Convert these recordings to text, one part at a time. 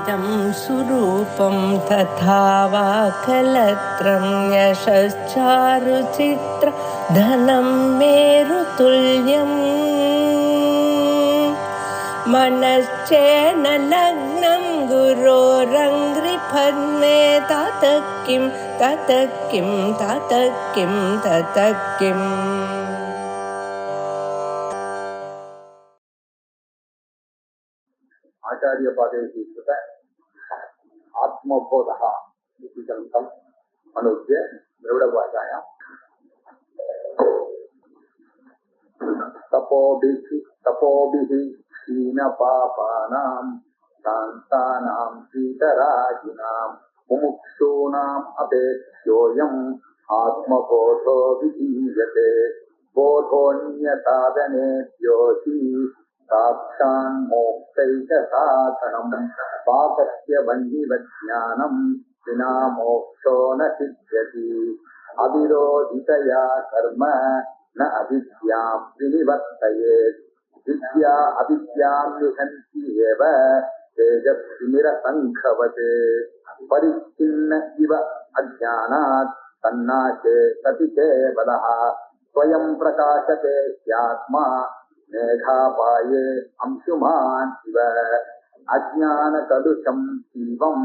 इदं सुरूपं तथा वा कलत्रं यशश्चारुचित्र धनं मेरुतुल्यम् मनश्चेन लग्नं गुरोरङ्घ्रिपद्मे ततः किं ततः किं ततः किं ततः किम् आचार्य पादेशीकृत आत्मबोधः इति ग्रन्थम् अनुद्य द्रविडभाषायां तपोभिः क्षीणपापानां शान्तानां शीतरागिणां मुमुक्षूणाम् अपेक्ष्योऽयम् आत्मबोधो विधीयते बोधोऽन्यसाधनेभ्यो हि साक्षान्मोक्षैकसाधनम् पाकस्य बन्धिवज्ञानम् विना मोक्षो न सिद्ध्यति अविरोधितया कर्म न अविद्यां विनिवर्तयेत् विद्या अविद्यां निहन्ति एव तेजस्विनिरसङ्घवत् परिच्छिन्न इव अज्ञानात् तन्नाशे सति केवलः स्वयं प्रकाशते ह्यात्मा मेघापाये अंशुमान् इव अज्ञानकलुषं जीवं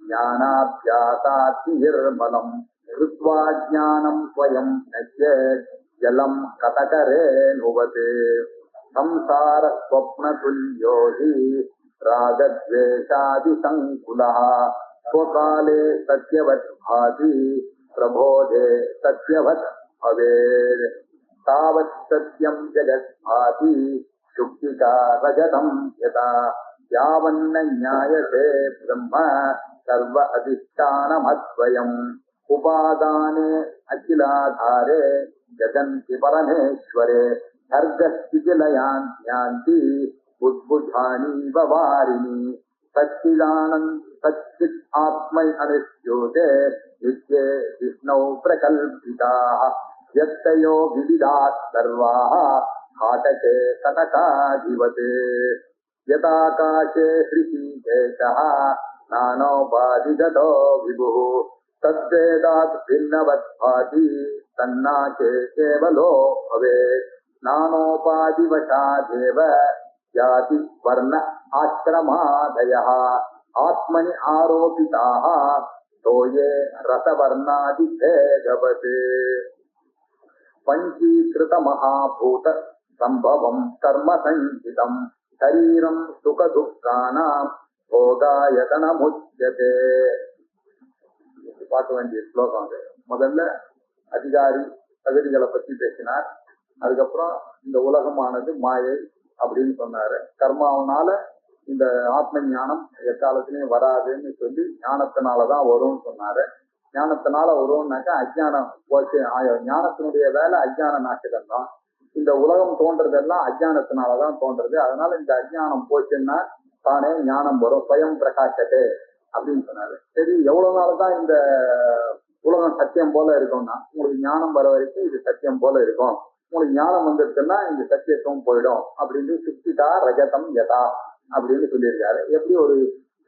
ज्ञानाभ्यासात् निर्मलम् कृत्वा ज्ञानं स्वयं नश्येत् जलं कटकरेणुवत् संसारस्वप्नतुल्यो हि रागद्वेषादिसङ्कुलः स्वकाले सत्यवत् भाति प्रबोधे सत्यवत् भवेत् तावत् सत्यं जगत् भाति शुक्तिका रजतं यथा यावन्न ज्ञायते ब्रह्म सर्व अधिष्ठानमद्वयम् उपादाने अखिलाधारे जगन्ति परमेश्वरे सर्गस्थितिलयान् ज्ञान्ति उद्बुधानीव वारिणि सच्चित् आत्मै अनुष्ठ्योते नित्ये विष्णौ प्रकल्पिताः यत्तयो विविधाः सर्वाः हाटके कटकाधिवत् यदाकाशे हृषीकेशः नानोपाधिगतो विभुः तद्वेदात् भिन्नवत् भाति तन्नाशे केवलो भवेत् नानोपाधिवशादेव जाति वर्ण आश्रमादयः आत्मनि आरोपिताः तोये रसवर्णादिभेदवत् पञ्चीकृतमहाभूत सम्भवं कर्म संचितं शरीरं सुखदुःखानां भोगायतनमुच्यते. பார்க்க வேண்டிய ஸ்லோகம் அது. முதல்ல அதிகாரி தகுதிகளை பற்றி பேசினார். அதுக்கப்புறம் இந்த உலகமானது மாயை அப்படின்னு சொன்னாரு. கர்மாவனால இந்த ஆத்ம ஞானம் எக்காலத்திலையும் வராதுன்னு சொல்லி ஞானத்தினாலதான் வரும்னு சொன்னாரு. ஞானத்தினால வரும்னாக்கா அஜ்ஞானம் போச்சு. ஞானத்தினுடைய வேலை அஜ்ஞான நாசகம் தான். இந்த உலகம் தோன்றதெல்லாம் அஜ்ஞானத்தினாலதான் தோன்றது. அதனால இந்த அஜ்ஞானம் போச்சுன்னா தானே ஞானம் வரும். ஸ்வயம் பிரகாசத்தே அப்படின்னு சொன்னாரு. சரி, எவ்வளவு நாள்தான் இந்த உலகம் சத்தியம் போல இருக்கும்னா உங்களுக்கு ஞானம் வர வரைக்கும் இது சத்தியம் போல இருக்கும். உங்களுக்கு ஞானம் வந்துருச்சுன்னா இந்த சத்தியத்துவம் போயிடும் அப்படின்னு சுத்திதா ரஜதம் யதா அப்படின்னு சொல்லியிருக்காரு. எப்படி ஒரு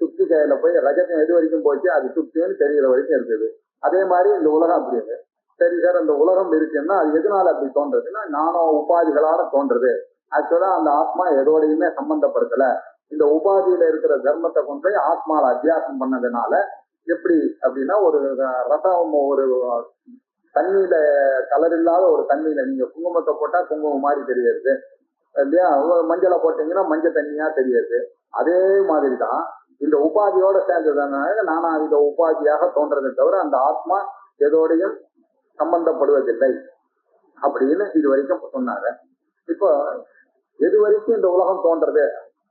சுத்தி கையில போய் ரஜதம் எது வரைக்கும் போச்சு அது சுத்தின்னு தெரிகிற வரைக்கும் இருக்குது. அதே மாதிரி இந்த உலகம் அப்படி இருக்கு. சரி சார், அந்த உலகம் இருக்குன்னா அது எதனால அப்படி தோன்றதுன்னா நானோ உபாதிகளால தோன்றது. ஆக்சுவலா அந்த ஆத்மா எதோடையுமே சம்பந்தப்படுத்தல. இந்த உபாதியில இருக்கிற தர்மத்தை கொண்டு போய் ஆத்மால அத்தியாசம் பண்ணதுனால எப்படி அப்படின்னா ஒரு ரசம், ஒரு தண்ணியில கலர் இல்லாத ஒரு தண்ணியில நீங்க குங்குமத்தை போட்டா குங்குமம் மாதிரி தெரியுது இல்லையா, மஞ்சளை போட்டீங்கன்னா மஞ்சள் தண்ணியா தெரியுது. அதே மாதிரிதான் இந்த உபாதியோட சேர்ந்ததுனால நானாவித உபாதியாக தோன்றதை தவிர அந்த ஆத்மா எதோடையும் சம்பந்தப்படுவதில்லை அப்படின்னு இது வரைக்கும் சொன்னாரு. இப்போ எது வரைக்கும் இந்த உலகம் தோன்றது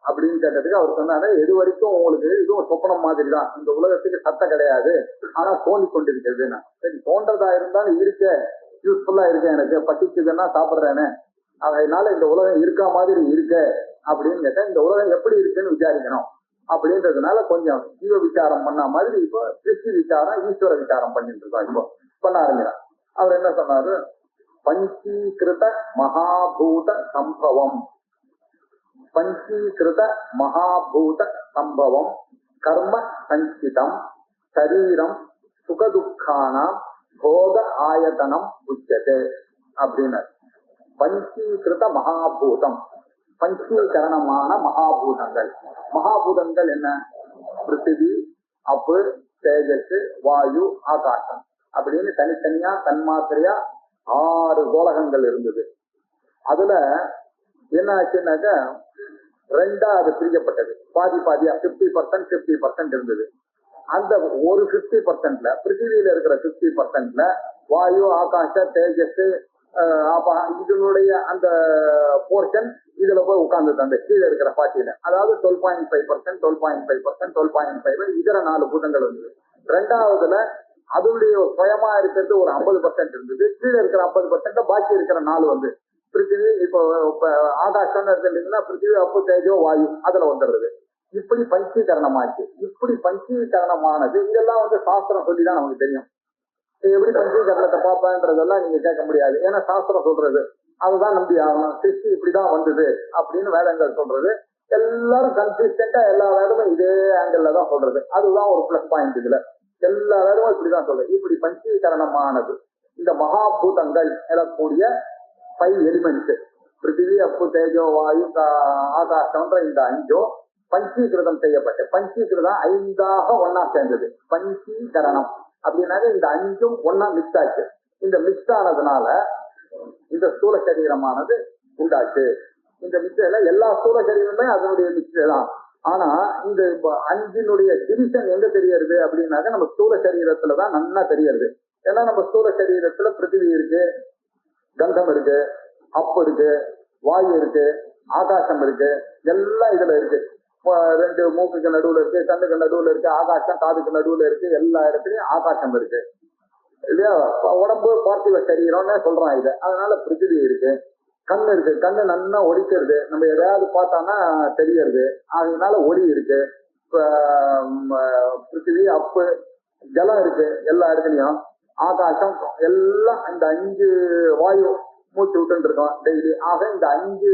அப்படின்னு கேட்டதுக்கு அவர் சொன்னாரு, எது வரைக்கும் உங்களுக்கு இதுவும் சொப்பனம் மாதிரி தான். இந்த உலகத்துக்கு சத்தம் கிடையாது, ஆனா தோண்டி கொண்டிருக்கிறதுன்னா. சரி, தோன்றதா இருந்தாலும் இருக்க யூஸ்ஃபுல்லா இருக்கு, எனக்கு பசிக்குதுன்னா சாப்பிட்றேன்னு, அதனால இந்த உலகம் இருக்கா மாதிரி இருக்க அப்படின்னு கேட்டா இந்த உலகம் எப்படி இருக்குன்னு விசாரிக்கணும் அப்படின்றதுனால கொஞ்சம் ஜீவ விசாரம் பண்ண மாதிரி இப்போ சிருஷ்டி விசாரம் ஈஸ்வர விசாரம் பண்ணிட்டு இருக்கோம். இப்போ பண்ண ஆரம்பிக்கிறார். அவர் என்ன சொன்னாரு, பஞ்சீகிருத மகாபூத சம்பவம், பஞ்சீகிருத மகாபூத சம்பவம் கர்ம சஞ்சிதம் சரீரம் சுகதுக்கானாம் போக ஆயதனம் உச்சதே அப்படின்னு. பஞ்சீகிருத மகாபூதம், பஞ்சீகரணமான மகாபூதங்கள். மகாபூதங்கள் என்ன? பிருத்திவி, அப்பு, தேஜஸ், வாயு, ஆகாசம் அப்படின்னு தனித்தனியா தன்மாத்திரையா 6 கோலகங்கள் இருந்தது. அதுல என்ன ஆச்சுன்னாக்க 2ஆ அது பிரிக்கப்பட்டது. பாதி பாதியா 50% 50% இருந்தது. அந்த ஒரு 50%ல பிருத்திவியில இருக்கிற 50%ல வாயு, ஆகாச, தேஜஸ், இதனுடைய அந்த போர்ஷன் இதுல போய் உட்கார்ந்துது அந்த கீழே இருக்கிற பாட்டியில. அதாவது 12.5%, 12.5%, 12.5 இதர 4 பூதங்கள் இருந்தது. 2ஆவதுல அதனுடைய சுயமா இருக்கிறது ஒரு 50% இருந்தது. கீழே இருக்கிற 50% பாக்கி இருக்கிற 4 வந்து பிருத்திவி. இப்போ ஆகாசம் இருந்தீங்கன்னா பிருத்திவி, அப்பு, தேஜோ, வாயு அதுல வந்துடுறது. இப்படி பஞ்சீகரணமாச்சு. இப்படி பஞ்சீகரணமானது இதெல்லாம் வந்து சாஸ்திரம் சொல்லிதான் நமக்கு தெரியும். எப்படி பஞ்சீகரணத்தை பார்ப்பேன்றதெல்லாம் நீங்க கேட்க முடியாது. ஏன்னா சாஸ்திரம் சொல்றது அதுதான் நம்பி ஆகணும். சிருஷ்டி இப்படிதான் வந்தது அப்படின்னு வேதங்கள் சொல்றது. எல்லாரும் கன்சிஸ்டன்டா எல்லா வேதமும் இதே ஆங்கிள் தான் சொல்றது. அதுதான் ஒரு பிளஸ் பாயிண்ட். இதுல எல்லா வேதமும் இப்படிதான் சொல்றது. இப்படி பஞ்சீகரணமானது இந்த மகாபூதங்கள் எழக்கூடிய 5 எலிமெண்ட்ஸ் பிருத்திவி, அப்பு, தேஜோ, வாயு, ஆகாசம்ன்ற இந்த 5 பஞ்சீகிருதம் செய்யப்பட்ட பஞ்சீகிருதம் 5ஆக ஒன்னா சேர்ந்தது. பஞ்சீகரணம் அப்படின்னாக்க இந்த 5ம் ஒன்னா மிக்ஸ் ஆச்சு. இந்த மிக்ஸ் ஆனதுனால இந்த ஸ்தூல சரீரமானது உண்டாச்சு. இந்த மிக்சர்ல எல்லா ஸ்தூல சரீரமே அதனுடைய மிக்சர் தான். ஆனா இந்த 5னுடைய டிவிஷன் எங்க தெரியறது அப்படின்னாக்க நம்ம ஸ்தூல சரீரத்துலதான் நல்லா தெரியறது. ஏன்னா நம்ம ஸ்தூல சரீரத்துல பிருத்திவி இருக்கு, கந்தம் இருக்கு, அப்பு இருக்கு, வாயு இருக்கு, ஆகாசம் இருக்கு, எல்லாம் இதுல இருக்கு. 2 மூக்குக்கு நடுவுல இருக்கு, கண்ணுக்கு நடுவுல இருக்கு, ஆகாசம் காதுக்கு நடுவுல இருக்கு, எல்லா இடத்துலயும் ஆகாசம் இருக்கு இல்லையா? உடம்பு பார்த்திவ சரீரம்னு சொல்றான் இதை. அதனால பிருத்திவி இருக்கு, கண்ணு இருக்கு, கண்ணு நல்லா ஒடிக்கிறது, நம்ம எதையாவது பார்த்தானா தெரியறது, அதனால ஒளி இருக்கு. பிருத்திவி, அப்பு, ஜலம் இருக்கு எல்லா இடத்துலயும், ஆகாசம் எல்லாம் இந்த 5 வாயு மூச்சு விட்டு இருக்கோம் டெய்லி. ஆக இந்த 5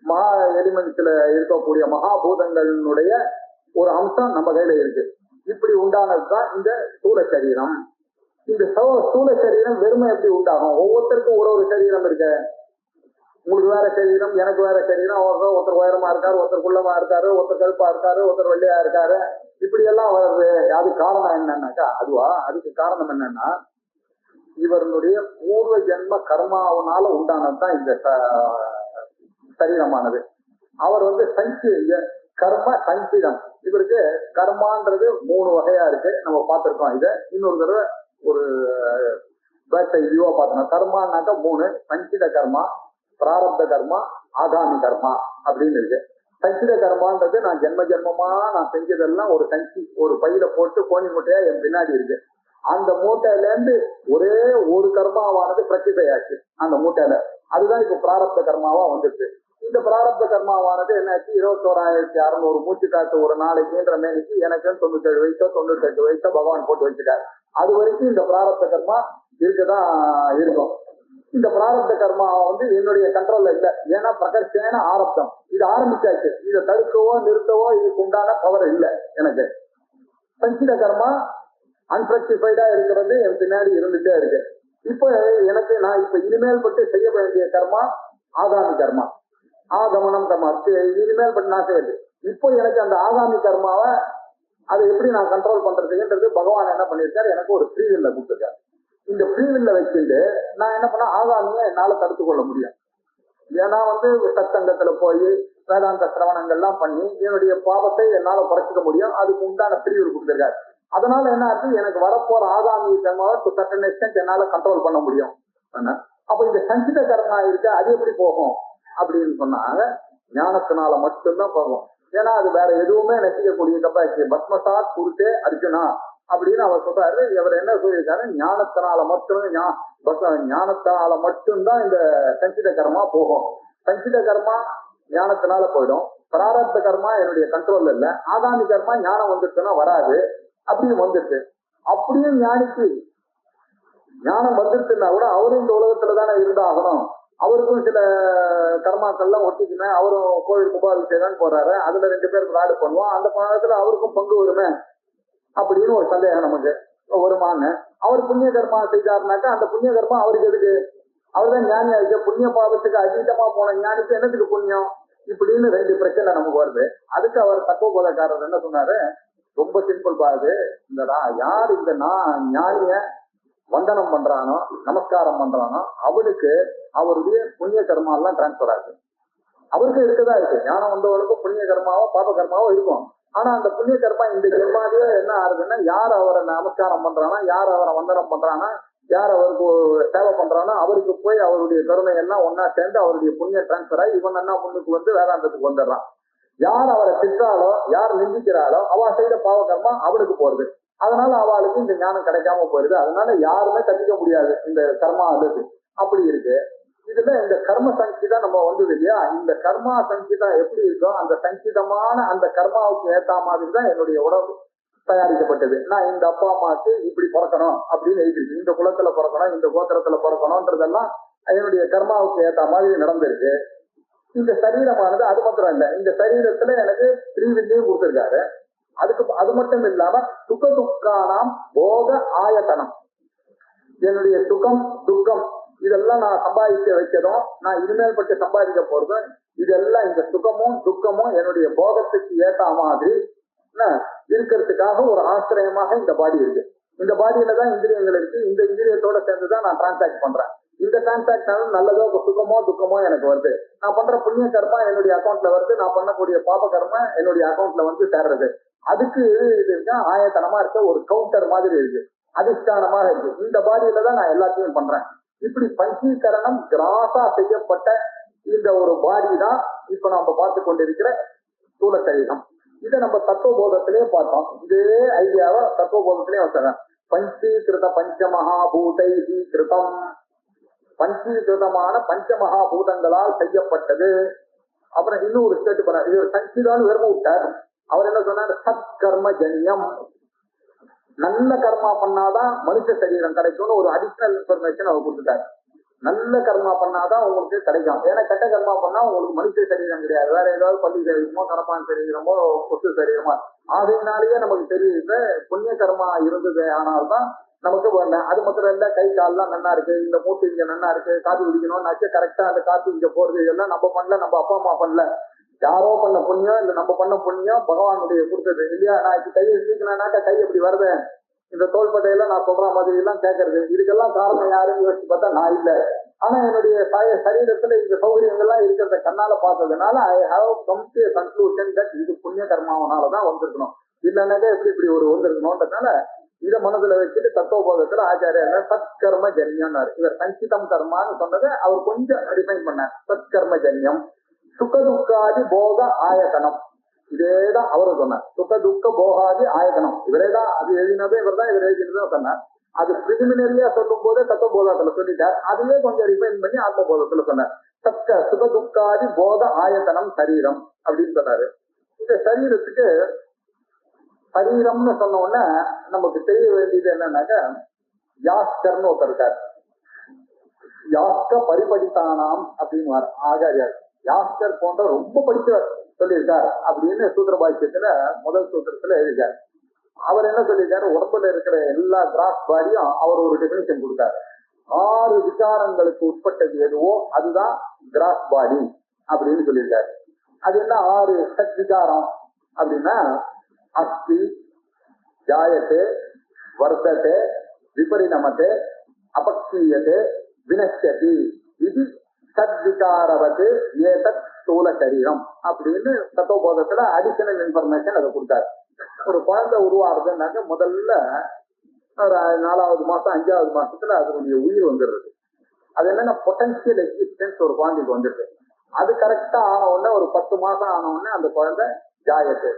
மகா எலிமெண்ட்ஸ்ல இருக்கக்கூடிய மகாபூதங்களுடைய ஒரு அம்சம் நம்ம கையில இருக்கு. இப்படி உண்டானதுதான் இந்த ஸ்தூல சரீரம். இந்த ஸ்தூல சரீரம் வெறுமை எப்படி உண்டாகும்? ஒவ்வொருத்தருக்கும் ஒரு சரீரம் இருக்கு. உங்களுக்கு வேற சரீரம், எனக்கு வேற சரீரம். ஒருத்தர் உயரமா இருக்காரு, ஒருத்தர் குள்ளமா இருக்காரு, ஒருத்தர் கருப்பா இருக்காரு, ஒருத்தர் வெள்ளையா இருக்காரு. இப்படி எல்லாம் வருது. அது காரணம் என்னன்னாக்கா அதுக்கு காரணம் என்னன்னா இவருடைய பூர்வ ஜென்ம கர்மாவனால உண்டானதுதான் இந்த சரீரமானது. அவர் வந்து கர்ம சஞ்சிதம். இவருக்கு கர்மான்றது 3 வகையா இருக்கு. நம்ம பார்த்திருக்கோம். இதை இன்னொரு தடவை ஒரு இதுவா பார்த்தோம். கர்மானாக்கா 3: சஞ்சித கர்மா, பிராரப்த கர்மா, ஆகாமி கர்மா அப்படின்னு இருக்கு. சஞ்சித கர்மான்றது நான் ஜென்மமா நான் செஞ்சதெல்லாம் ஒரு ஒரு பையில போட்டு கோணி மூட்டையா என் பின்னாடி இருக்கு. அந்த மூட்டையில இருந்து ஒரே ஒரு கர்மாவானது பிரச்சிதையாச்சு அந்த மூட்டையில. அதுதான் இப்ப பிராரப்த கர்மாவா வந்துச்சு. இந்த பிராரப்த கர்மாவானது என்னாச்சு? 21,600 மூச்சு காத்து ஒரு நாளைக்குன்ற மேனிக்கு எனக்கு 97 வயசோ 98 வயசோ பகவான் போட்டு வச்சுட்டாரு. அது வரைக்கும் இந்த பிராரப்த கர்மா இருக்கதான் இருக்கும். இந்த பிராரப்த கர்மா வந்து என்னுடைய கண்ட்ரோல்ல இல்லை. ஏன்னா பிரகர்ஷேன ஆரப்தம். இது ஆரம்பிச்சாச்சு. இதை தடுக்கவோ நிறுத்தவோ இதுக்கு உண்டான பவர் இல்லை எனக்கு. சஞ்சித கர்மா அன்பிரக்டிஃபைடா இருக்கிறது என் பின்னாடி இருந்துட்டே இருக்கு. இப்ப எனக்கு நான் இப்ப இனிமேல் பட்டு செய்ய வேண்டிய கர்மா ஆகாமி கர்மா, ஆகமனம் கர்மா. இனிமேல் பட்டு நான் செய்யுது. இப்போ எனக்கு அந்த ஆகாமி கர்மாவை அதை எப்படி நான் கண்ட்ரோல் பண்றதுன்றது பகவான் என்ன பண்ணிருக்காரு? எனக்கு ஒரு ஃப்ரீவில்ல கொடுத்துருக்காரு. இந்த ஃப்ரீவில்ல வச்சுட்டு நான் என்ன பண்ண ஆகாமியை என்னால தடுத்து கொள்ள முடியும். ஏன்னா வந்து சத்சங்கத்துல போய் வேதாந்த சிரவணங்கள்லாம் பண்ணி என்னுடைய பாவத்தை என்னால குறைச்சிக்க முடியும். அதுக்கு உண்டான ஃப்ரீவில் கொடுத்துருக்காரு. அதனால என்ன ஆச்சு? எனக்கு வரப்போற ஆகாமி கர்மாவை டு சர்டன் எக்ஸ்டென்ட் என்னால கண்ட்ரோல் பண்ண முடியும். அப்ப இந்த சஞ்சித கர்மா இருக்கு, அது எப்படி போகும் அப்படின்னு சொன்னாங்க? ஞானத்தினால மட்டும்தான் போகும். ஏன்னா அது வேற எதுவுமே நசிக்கக்கூடிய கப்பாசிட்டி. பத்மசாத் குருத்தே அர்ஜுனா அப்படின்னு அவர் சொல்றாரு. இவர் என்ன சொல்லியிருக்காரு? ஞானத்தினால மட்டும்தான் இந்த சஞ்சித கர்மா போகும். சஞ்சித கர்மா ஞானத்தினால போயிடும். பிராரப்த கர்மா என்னுடைய கண்ட்ரோல்ல இல்ல. ஆகாமி கர்மா ஞானம் வந்துருச்சுன்னா வராது. அப்படியும் வந்துட்டு அப்படியும் ஞானிக்கு ஞானம் வந்துருச்சுன்னா கூட அவரும் இந்த உலகத்துல தானே இருந்தாகணும். அவருக்கும் சில கர்மாக்கள்லாம் ஒட்டிக்குமே, அவரும் கோவில் கும்பாபிஷேகம் போறாரு, அதுல 2 பேருக்கு ஆடு பண்ணுவோம், அந்த பணத்துல அவருக்கும் பங்கு வருமே அப்படின்னு ஒரு சந்தேகம் நமக்கு வருமானு. அவர் புண்ணிய கர்மா செய்தாருனாக்கா அந்த புண்ணிய கர்மா அவருக்கு எதுக்கு? அவர் தான் ஞானியா இருக்கு, புண்ணிய பாவத்துக்கு அதீதமா போன ஞானிக்கு என்னத்துக்கு புண்ணியம்? இப்படின்னு 2 பிரச்சனை நமக்கு வருது. அதுக்கு அவர் தத்துவபோதக்காரர் என்ன சொன்னாரு, ரொம்ப சிம்பிள் பாது, இந்த யார் இந்த ஞானிய வந்தனம் பண்றானோ நமஸ்காரம் பண்றானோ அவனுக்கு அவருடைய புண்ணிய கர்மா எல்லாம் டிரான்ஸ்பர் ஆகுது. அவருக்கு இருக்கதான் இருக்கு, ஞானம் வந்தவனுக்கும் புண்ணிய கர்மாவோ பாப கர்மாவோ இருக்கும். ஆனா அந்த புண்ணிய கர்மா இந்த ஜென்மாவே என்ன ஆகுதுன்னா, யார் அவரை நமஸ்காரம் பண்றானா, யார் அவரை வந்தனம் பண்றானா, யார் அவருக்கு சேவை பண்றானோ அவருக்கு போய் அவருடைய கருணை எல்லாம் ஒன்னா சேர்ந்து அவருடைய புண்ணிய டிரான்ஸ்பர் ஆகி இவன் என்ன முன்னுக்கு வந்து வேதாந்தத்துக்கு வந்துடுறான். யார் அவரை திட்டாலோ யார் நிந்திக்கிறாளோ அவ செய்த பாவ கர்மா அவனுக்கு போறது. அதனால அவளுக்கு இந்த ஞானம் கிடைக்காம போயிருது. அதனால யாருமே தப்பிக்க முடியாது இந்த கர்மா அல்லது அப்படி இருக்கு. இதுல இந்த கர்ம சங்கிதா நம்ம வந்தது இல்லையா, இந்த கர்மா சங்கிதா எப்படி இருக்கோ அந்த சங்கிதமான அந்த கர்மாவுக்கு ஏத்த மாதிரி தான் என்னுடைய உடம்பு தயாரிக்கப்பட்டது. நான் இந்த அப்பா அம்மாவுக்கு இப்படி பிறக்கணும் அப்படின்னு எழுதிருக்கு, இந்த குலத்துல பிறக்கணும் இந்த கோத்திரத்துல பிறக்கணும்ன்றதெல்லாம் என்னுடைய கர்மாவுக்கு ஏத்த மாதிரி நடந்திருக்கு. இந்த சரீரமானது அது மாத்திரம் இல்ல, இந்த சரீரத்துல எனக்கு ஸ்ரீவித்தையும் கொடுத்திருக்காரு. அது மட்டும் இல்லாம சுக துக்கானாம் போக ஆயத்தனம், என்னுடைய சுகம் துக்கம் இதெல்லாம் நான் சம்பாதிக்க வைக்கணும், நான் இனிமேல் பட்டு சம்பாதிக்க போறதும் இதெல்லாம் இந்த சுகமும் துக்கமும் என்னுடைய போகத்துக்கு ஏத்த மாதிரி இருக்கிறதுக்காக ஒரு ஆசிரியமாக இந்த பாடி இருக்கு. இந்த பாடியில தான் இந்திரியங்கள் இருக்கு, இந்த இந்திரியத்தோட சேர்ந்துதான் நான் டிரான்சாக்ட் பண்றேன். இந்த டிரான்சாக்ஷன் நல்லதோ சுகமோ துக்கமோ எனக்கு வருது. நான் பண்ற புண்ணிய கர்மா என்னுடைய அக்கௌண்ட்ல வருது, நான் பண்ணக்கூடிய பாப கர்மா என்னுடைய அக்கௌண்ட்ல வந்து சேர்றது. அதுக்கு இது இருக்கா ஆயத்தனமா இருக்க ஒரு கவுண்டர் மாதிரி இருக்கு, அதிஷ்டானமாக இருக்கு. இந்த பாடியில தான் நான் எல்லாத்தையும் பண்றேன். இப்படி பஞ்சீகரணம் கிராஸா செய்யப்பட்ட இந்த ஒரு பாடி தான் இப்ப நம்ம பார்த்து கொண்டிருக்கிற ஸ்தூல சரீரம். இதை நம்ம தத்துவபோதத்திலேயே பார்த்தோம். இதே ஐடியாவை தத்துவபோதத்திலேயே வச்சுறேன். பஞ்சீகிருத பஞ்சமகாபூதை கிருதம், பஞ்சீகிருதமான பஞ்சமகாபூதங்களால் செய்யப்பட்டது. அப்புறம் இன்னும் ஒரு ஸ்டேட் பண்ண, இது ஒரு சங்கிதான் வெறும் விட்டார். அவர் என்ன சொன்னார், சத்கர்ம ஜன்யம், நல்ல கர்மா பண்ணாதான் மனுஷ சரீரம் கிடைக்கும்னு ஒரு அடிஷனல் இன்ஃபர்மேஷன் அவர் கொடுத்துட்டாரு. நல்ல கர்மா பண்ணாதான் உங்களுக்கு கிடைக்கும், ஏன்னா கெட்ட கர்மா பண்ணா உங்களுக்கு மனுஷ சரீரம் கிடையாது, வேற ஏதாவது பள்ளி சரீரமோ கடப்பான் சரீரமோ கொசு சரீரமோ. ஆகையினாலேயே நமக்கு தெரியுது புண்ணிய கர்மா இருந்தது ஆனால்தான் நமக்கு வரல. அது மாத்திரம் இல்ல, கை கால்லாம் நன்னா இருக்கு, இந்த மூட்டு இங்க நன்னா இருக்கு, காத்து குடிக்கணும்னாச்சு கரெக்டா அந்த காத்து இங்க போறது, இதெல்லாம் நம்ம பண்ணல, நம்ம அப்பா அம்மா பண்ணல, யாரோ பண்ண புண்ணியம் இல்ல நம்ம பண்ண புண்ணியம் பகவானுடைய கொடுத்தது இல்லையா. நான் இப்ப கையை சீக்கினாக்கா கை எப்படி வருது, இந்த தோள்பட்டையெல்லாம் நான் சொல்ற மாதிரி எல்லாம் கேட்கறது, இதுக்கெல்லாம் காரணம் யாருன்னு யோசிச்சு பார்த்தா நான் இல்லை. ஆனா என்னுடைய சரீரத்துல இந்த சௌகரியங்கள்லாம் இருக்கிறத கண்ணால பார்த்ததுனால I have come to conclusion that இது புண்ணிய கர்மாவனாலதான் வந்திருக்கணும், இல்லைன்னாக்கா எப்படி இப்படி ஒரு வந்திருக்கணும்ன்றதுனால இதை மனதுல வச்சுட்டு தத்துவபோதத்துல ஆச்சாரியார் சத்கர்ம ஜன்யம், இவர் சஞ்சிதம் கர்மான்னு சொன்னதை அவர் கொஞ்சம் டிஃபைன் பண்ணார். சத்கர்ம ஜன்யம் சுகதுக்காதி போக ஆயத்தனம், இதேதான் அவரும் சொன்னார். சுக துக்க போகாதி ஆயத்தனம் இவரேதான், அது எழுதினதே இவர் தான், இவர் எழுதினதான் சொன்னார். அது பிரிலிமினரியா சொல்லும் போதே தத்துவபோதத்துல சொல்லிட்டார், அதுவே கொஞ்சம் ரிஃபைன் பண்ணி ஆத்மபோதத்துல சொன்னார். சுக துக்காதி போக ஆயத்தனம் சரீரம் அப்படின்னு சொன்னாரு. இந்த சரீரத்துக்கு சரீரம்னு சொன்ன உடனே நமக்கு தெரிய வேண்டியது என்னன்னாக்க, யாஸ்கர்னு ஒருத்தர் இருக்கார், யாஸ்க பரிபடித்தானாம் அப்படின்னு ஆச்சாரியார். யாஸ்கர் போன்ற ரொம்ப படிச்சவர் சொல்லியிருக்கார் அப்படின்னு சூத்திர பாஷ்யத்துல முதல் சூத்திரத்துல எழுதிட்டார். அவர் என்ன சொல்லியிருக்காரு, உடம்புல இருக்கிற எல்லா கிராஸ் பாடியும் அவர் ஒரு டெபினிஷன் கொடுத்தார். 6 விகாரங்களுக்கு உட்பட்டது எதுவோ அதுதான் கிராஸ் பாடி அப்படின்னு சொல்லியிருக்காரு. அது என்ன 6 சத் விகாரம் அப்படின்னா, அஸ்தி, ஜாயத்தே, வர்த்ததே, விபரிணமத்தே, அபக்ஷீயத்தே, வினஷ்யதி, இது சத்விகாரவது ஏதத் ஸ்தூல சரீரம் அப்படின்னு தத்துவபோதத்துல அடிஷனல் இன்ஃபர்மேஷன் அதை கொடுத்தாரு. ஒரு குழந்தை உருவாருதுன்னாக்க முதல்ல ஒரு 4வது மாசம் 5வது மாசத்துல அதனுடைய உயிர் வந்துடுறது. அது என்னன்னா பொட்டன்சியல் எக்ஸிஸ்டன்ஸ் ஒரு குழந்தைக்கு வந்துடுது. அது கரெக்டா ஆன உடனே ஒரு 10 மாசம் ஆன உடனே அந்த குழந்தை ஜாயத்தை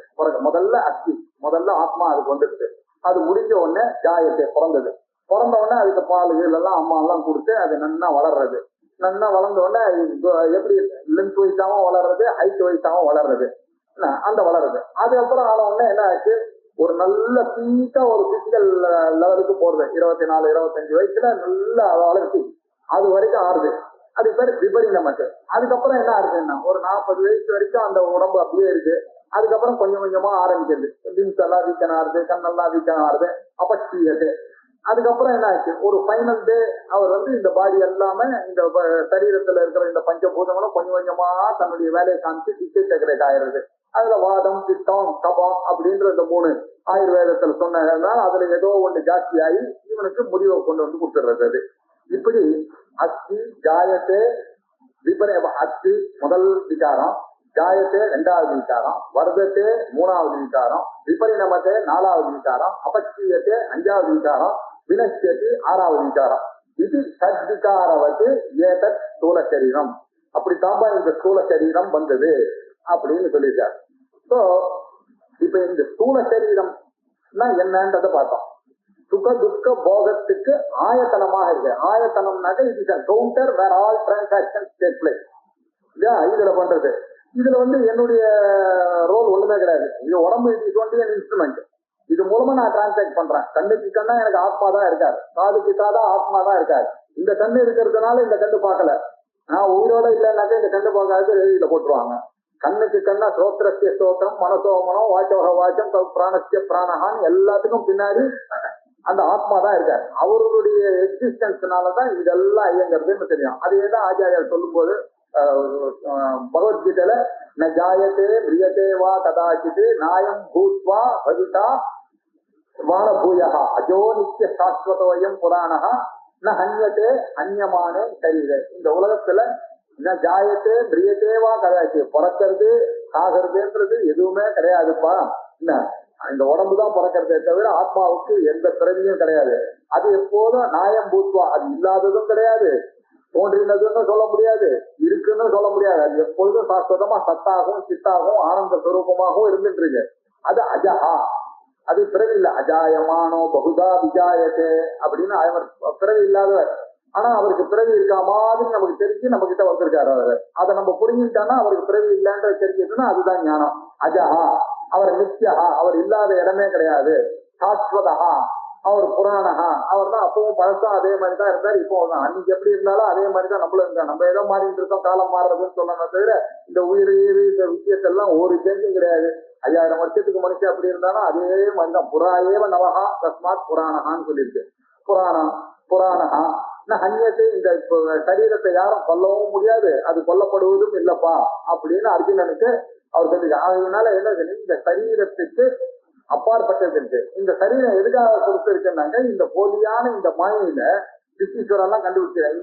முதல்ல அஸ்தி, முதல்ல ஆத்மா அதுக்கு வந்துடுது. அது முடிஞ்ச உடனே ஜாயத்தை பிறந்தது. பிறந்த உடனே அதுக்கு பால் எல்லாம் அம்மா எல்லாம் கொடுத்து அது நன்னா வளர்றது. நன்னா வளர்ந்த உடனே எப்படி லென்த் வைஸாவும் வளர்றது, ஹைட் வைஸாவும் வளர்றது, அந்த வளருது. அதுக்கப்புறம் ஆன உடனே என்ன ஆச்சு, ஒரு நல்ல பீக்கா ஒரு பிசிக்கல் லெவலுக்கு போறது. 24-25 வயசுல நல்ல வளர்ச்சி அது வரைக்கும் ஆறுது. அது பேர் விபரீதமத்து. அதுக்கப்புறம் என்ன இருக்குன்னா ஒரு 40 வயசு வரைக்கும் அந்த உடம்பு அப்படியே இருக்கு. அதுக்கப்புறம் கொஞ்சம் கொஞ்சமா ஆரம்பிக்கிறது, லிம்ஸ் எல்லாம் வீக்கன் ஆறுது, கண்ணெல்லாம் வீக்கன் ஆறுது, அப்பீயது. அதுக்கப்புறம் என்ன ஆச்சு, ஒரு ஃபைனல் டே அவர் இந்த பாடி எல்லாமே இந்த சரீரத்துல இருக்கிற இந்த பஞ்சபூதங்களும் கொஞ்சம் கொஞ்சமா தன்னுடைய வேலையை காமிச்சு டிசைட் ஆயிருது. அதுல வாதம், பித்தம், கபம் அப்படின்ற இந்த 3 ஆயுர்வேதத்துல சொன்னதுனால அதுல ஏதோ ஒண்ணு ஜாஸ்தி ஆகி இவனுக்கு முடிவை கொண்டு கொடுத்துடுறது. அது இப்படி அஸ்தி ஜாயத்தே அஸ்தி முதல் விகாரம், ஜாயத்தே 2வது விகாரம், வர்தத்தே 3வது விகாரம், விபரிணமத்தே 4வது விகாரம், அபச்சீயத்தே 5வது விகாரம், வினஷ்யத்தி 6வது விகாரம். இது சத்விகாரவது ஏதத் ஸ்தூல சரீரம். அப்படித்தாம்பா இந்த ஸ்தூல சரீரம் வந்தது அப்படின்னு சொல்லியிருக்காரு. சோ இப்ப இந்த ஸ்தூல சரீரம்னா என்னன்றதை பார்த்தோம். சுக துக்க போகத்துக்கு ஆயத்தனமாக இருக்கு. ஆயத்தனம்னாக்க it is a counter where all transactions take place. இதுல பண்றது. இதுல என்னுடைய ரோல் ஒண்ணுமே கிடையாது. இது உடம்பு it is only an instrument. இது மூலமா நான் டிரான்சாக்ட் பண்றேன். கண்ணுக்கு கண்ணா எனக்கு ஆத்மா தான் இருக்காரு, காதுக்கு காதா ஆத்மா தான் இருக்காரு. இந்த கண்ணு இருக்கிறதுனால இந்த கண்ணு பார்க்கல. நான் உயிரோட இல்லைன்னாக்க இந்த கண்ணு பார்க்காது இதுல போட்டுருவாங்க. கண்ணுக்கு கண்ணா ஸ்ரோத்திரஸ்ய ஸ்தோத்திரம், மனசோ மனம், வாச்சோக வாச்சம், பிராணஸ்ய பிராணஹான் எல்லாத்துக்கும் பின்னாடி அந்த ஆத்மா தான் இருக்காரு. அவருடைய எக்ஸிஸ்டன்ஸ்னாலதான் இதெல்லாம் இயங்கிறதுன்னு தெரியும். அதேதான் ஆச்சாரியார் சொல்லும் போது பகவத்கீதையில ந ஜாயத்தே மிரியத்தே வா கதாச்சித் நாயம் பூத்வா பவிதா வானபூயா அஜோ நித்திய சாஸ்வதோயம் புராணா ந ஹன்யத்தே அந்யமானே சரீரே. இந்த உலகத்துல ந ஜாயத்தே மிரியத்தேவா கதாச்சி, பிறக்கிறது சாகிறதுன்றது எதுவுமே கிடையாதுப்பா. என்ன இந்த உடம்புதான் பிறக்கிறதே தவிர ஆத்மாவுக்கு எந்த பிறவியும் கிடையாது. அது எப்போதும் நாயம் பூத்வா, அது இல்லாததும் கிடையாது, தோன்றினதுன்னு சொல்ல முடியாது, இருக்குன்னு சொல்ல முடியாது. அது எப்பொழுதும் சாஸ்வதமா சத்தாகவும் சித்தாகவும் ஆனந்த சுரூபமாகவும் இருந்துட்டு இருக்கு. அது அஜஹா, அது பிறவி இல்லை. அஜாயமானோ பகுதா விஜாயத்தே அப்படின்னு அவர் பிறவி இல்லாதவர். ஆனா அவருக்கு பிறவி இருக்கா மாதிரி நமக்கு தெரிஞ்சு நம்ம கிட்ட வந்திருக்காரு. அவர் அதை நம்ம புரிஞ்சுக்கிட்டான்னா அவருக்கு பிறவி இல்லைன்றது தெரிஞ்சதுன்னா அதுதான் ஞானம். அஜஹா, அவர் நித்யஹா, அவர் இல்லாத இடமே கிடையாது. சாஸ்வதஹா, அவர் புராணஹா, அவர் தான் அப்பவும் பழசும் அதே மாதிரி தான் இருந்தார், இப்போ தான் அன்னைக்கு எப்படி இருந்தாலும் அதே மாதிரி தான் நம்மளும் இருந்தா. நம்ம ஏதோ மாறிட்டு இருக்கோம், காலம் மாறுறதுன்னு சொல்லணும் தவிர இந்த உயிர் இந்த விஷயத்தெல்லாம் ஒரு சேஞ்சும் கிடையாது. 5000 வருஷத்துக்கு மனுஷன் அப்படி இருந்தாலும் அதே மாதிரிதான். புறாயேவ நவஹா தஸ்மாத் புராணஹான்னு சொல்லியிருக்கு. புராணம் புராணஹா ஹன்யத்தை, இந்த சரீரத்தை யாரும் கொல்லவும் முடியாது, அது கொல்லப்படுவதும் இல்லப்பா அப்படின்னு அர்ஜுனனுக்கு அவர் சொல்லிருக்காரு. அதனால என்ன, இந்த சரீரத்துக்கு அப்பாற்பட்டது இருக்கு. இந்த சரீரம் எதுக்காக கொடுத்திருக்குன்னாங்க, இந்த போலியான இந்த மாயையில ரிஷீஸ்வரெல்லாம் கண்டுபிடிச்சாரு.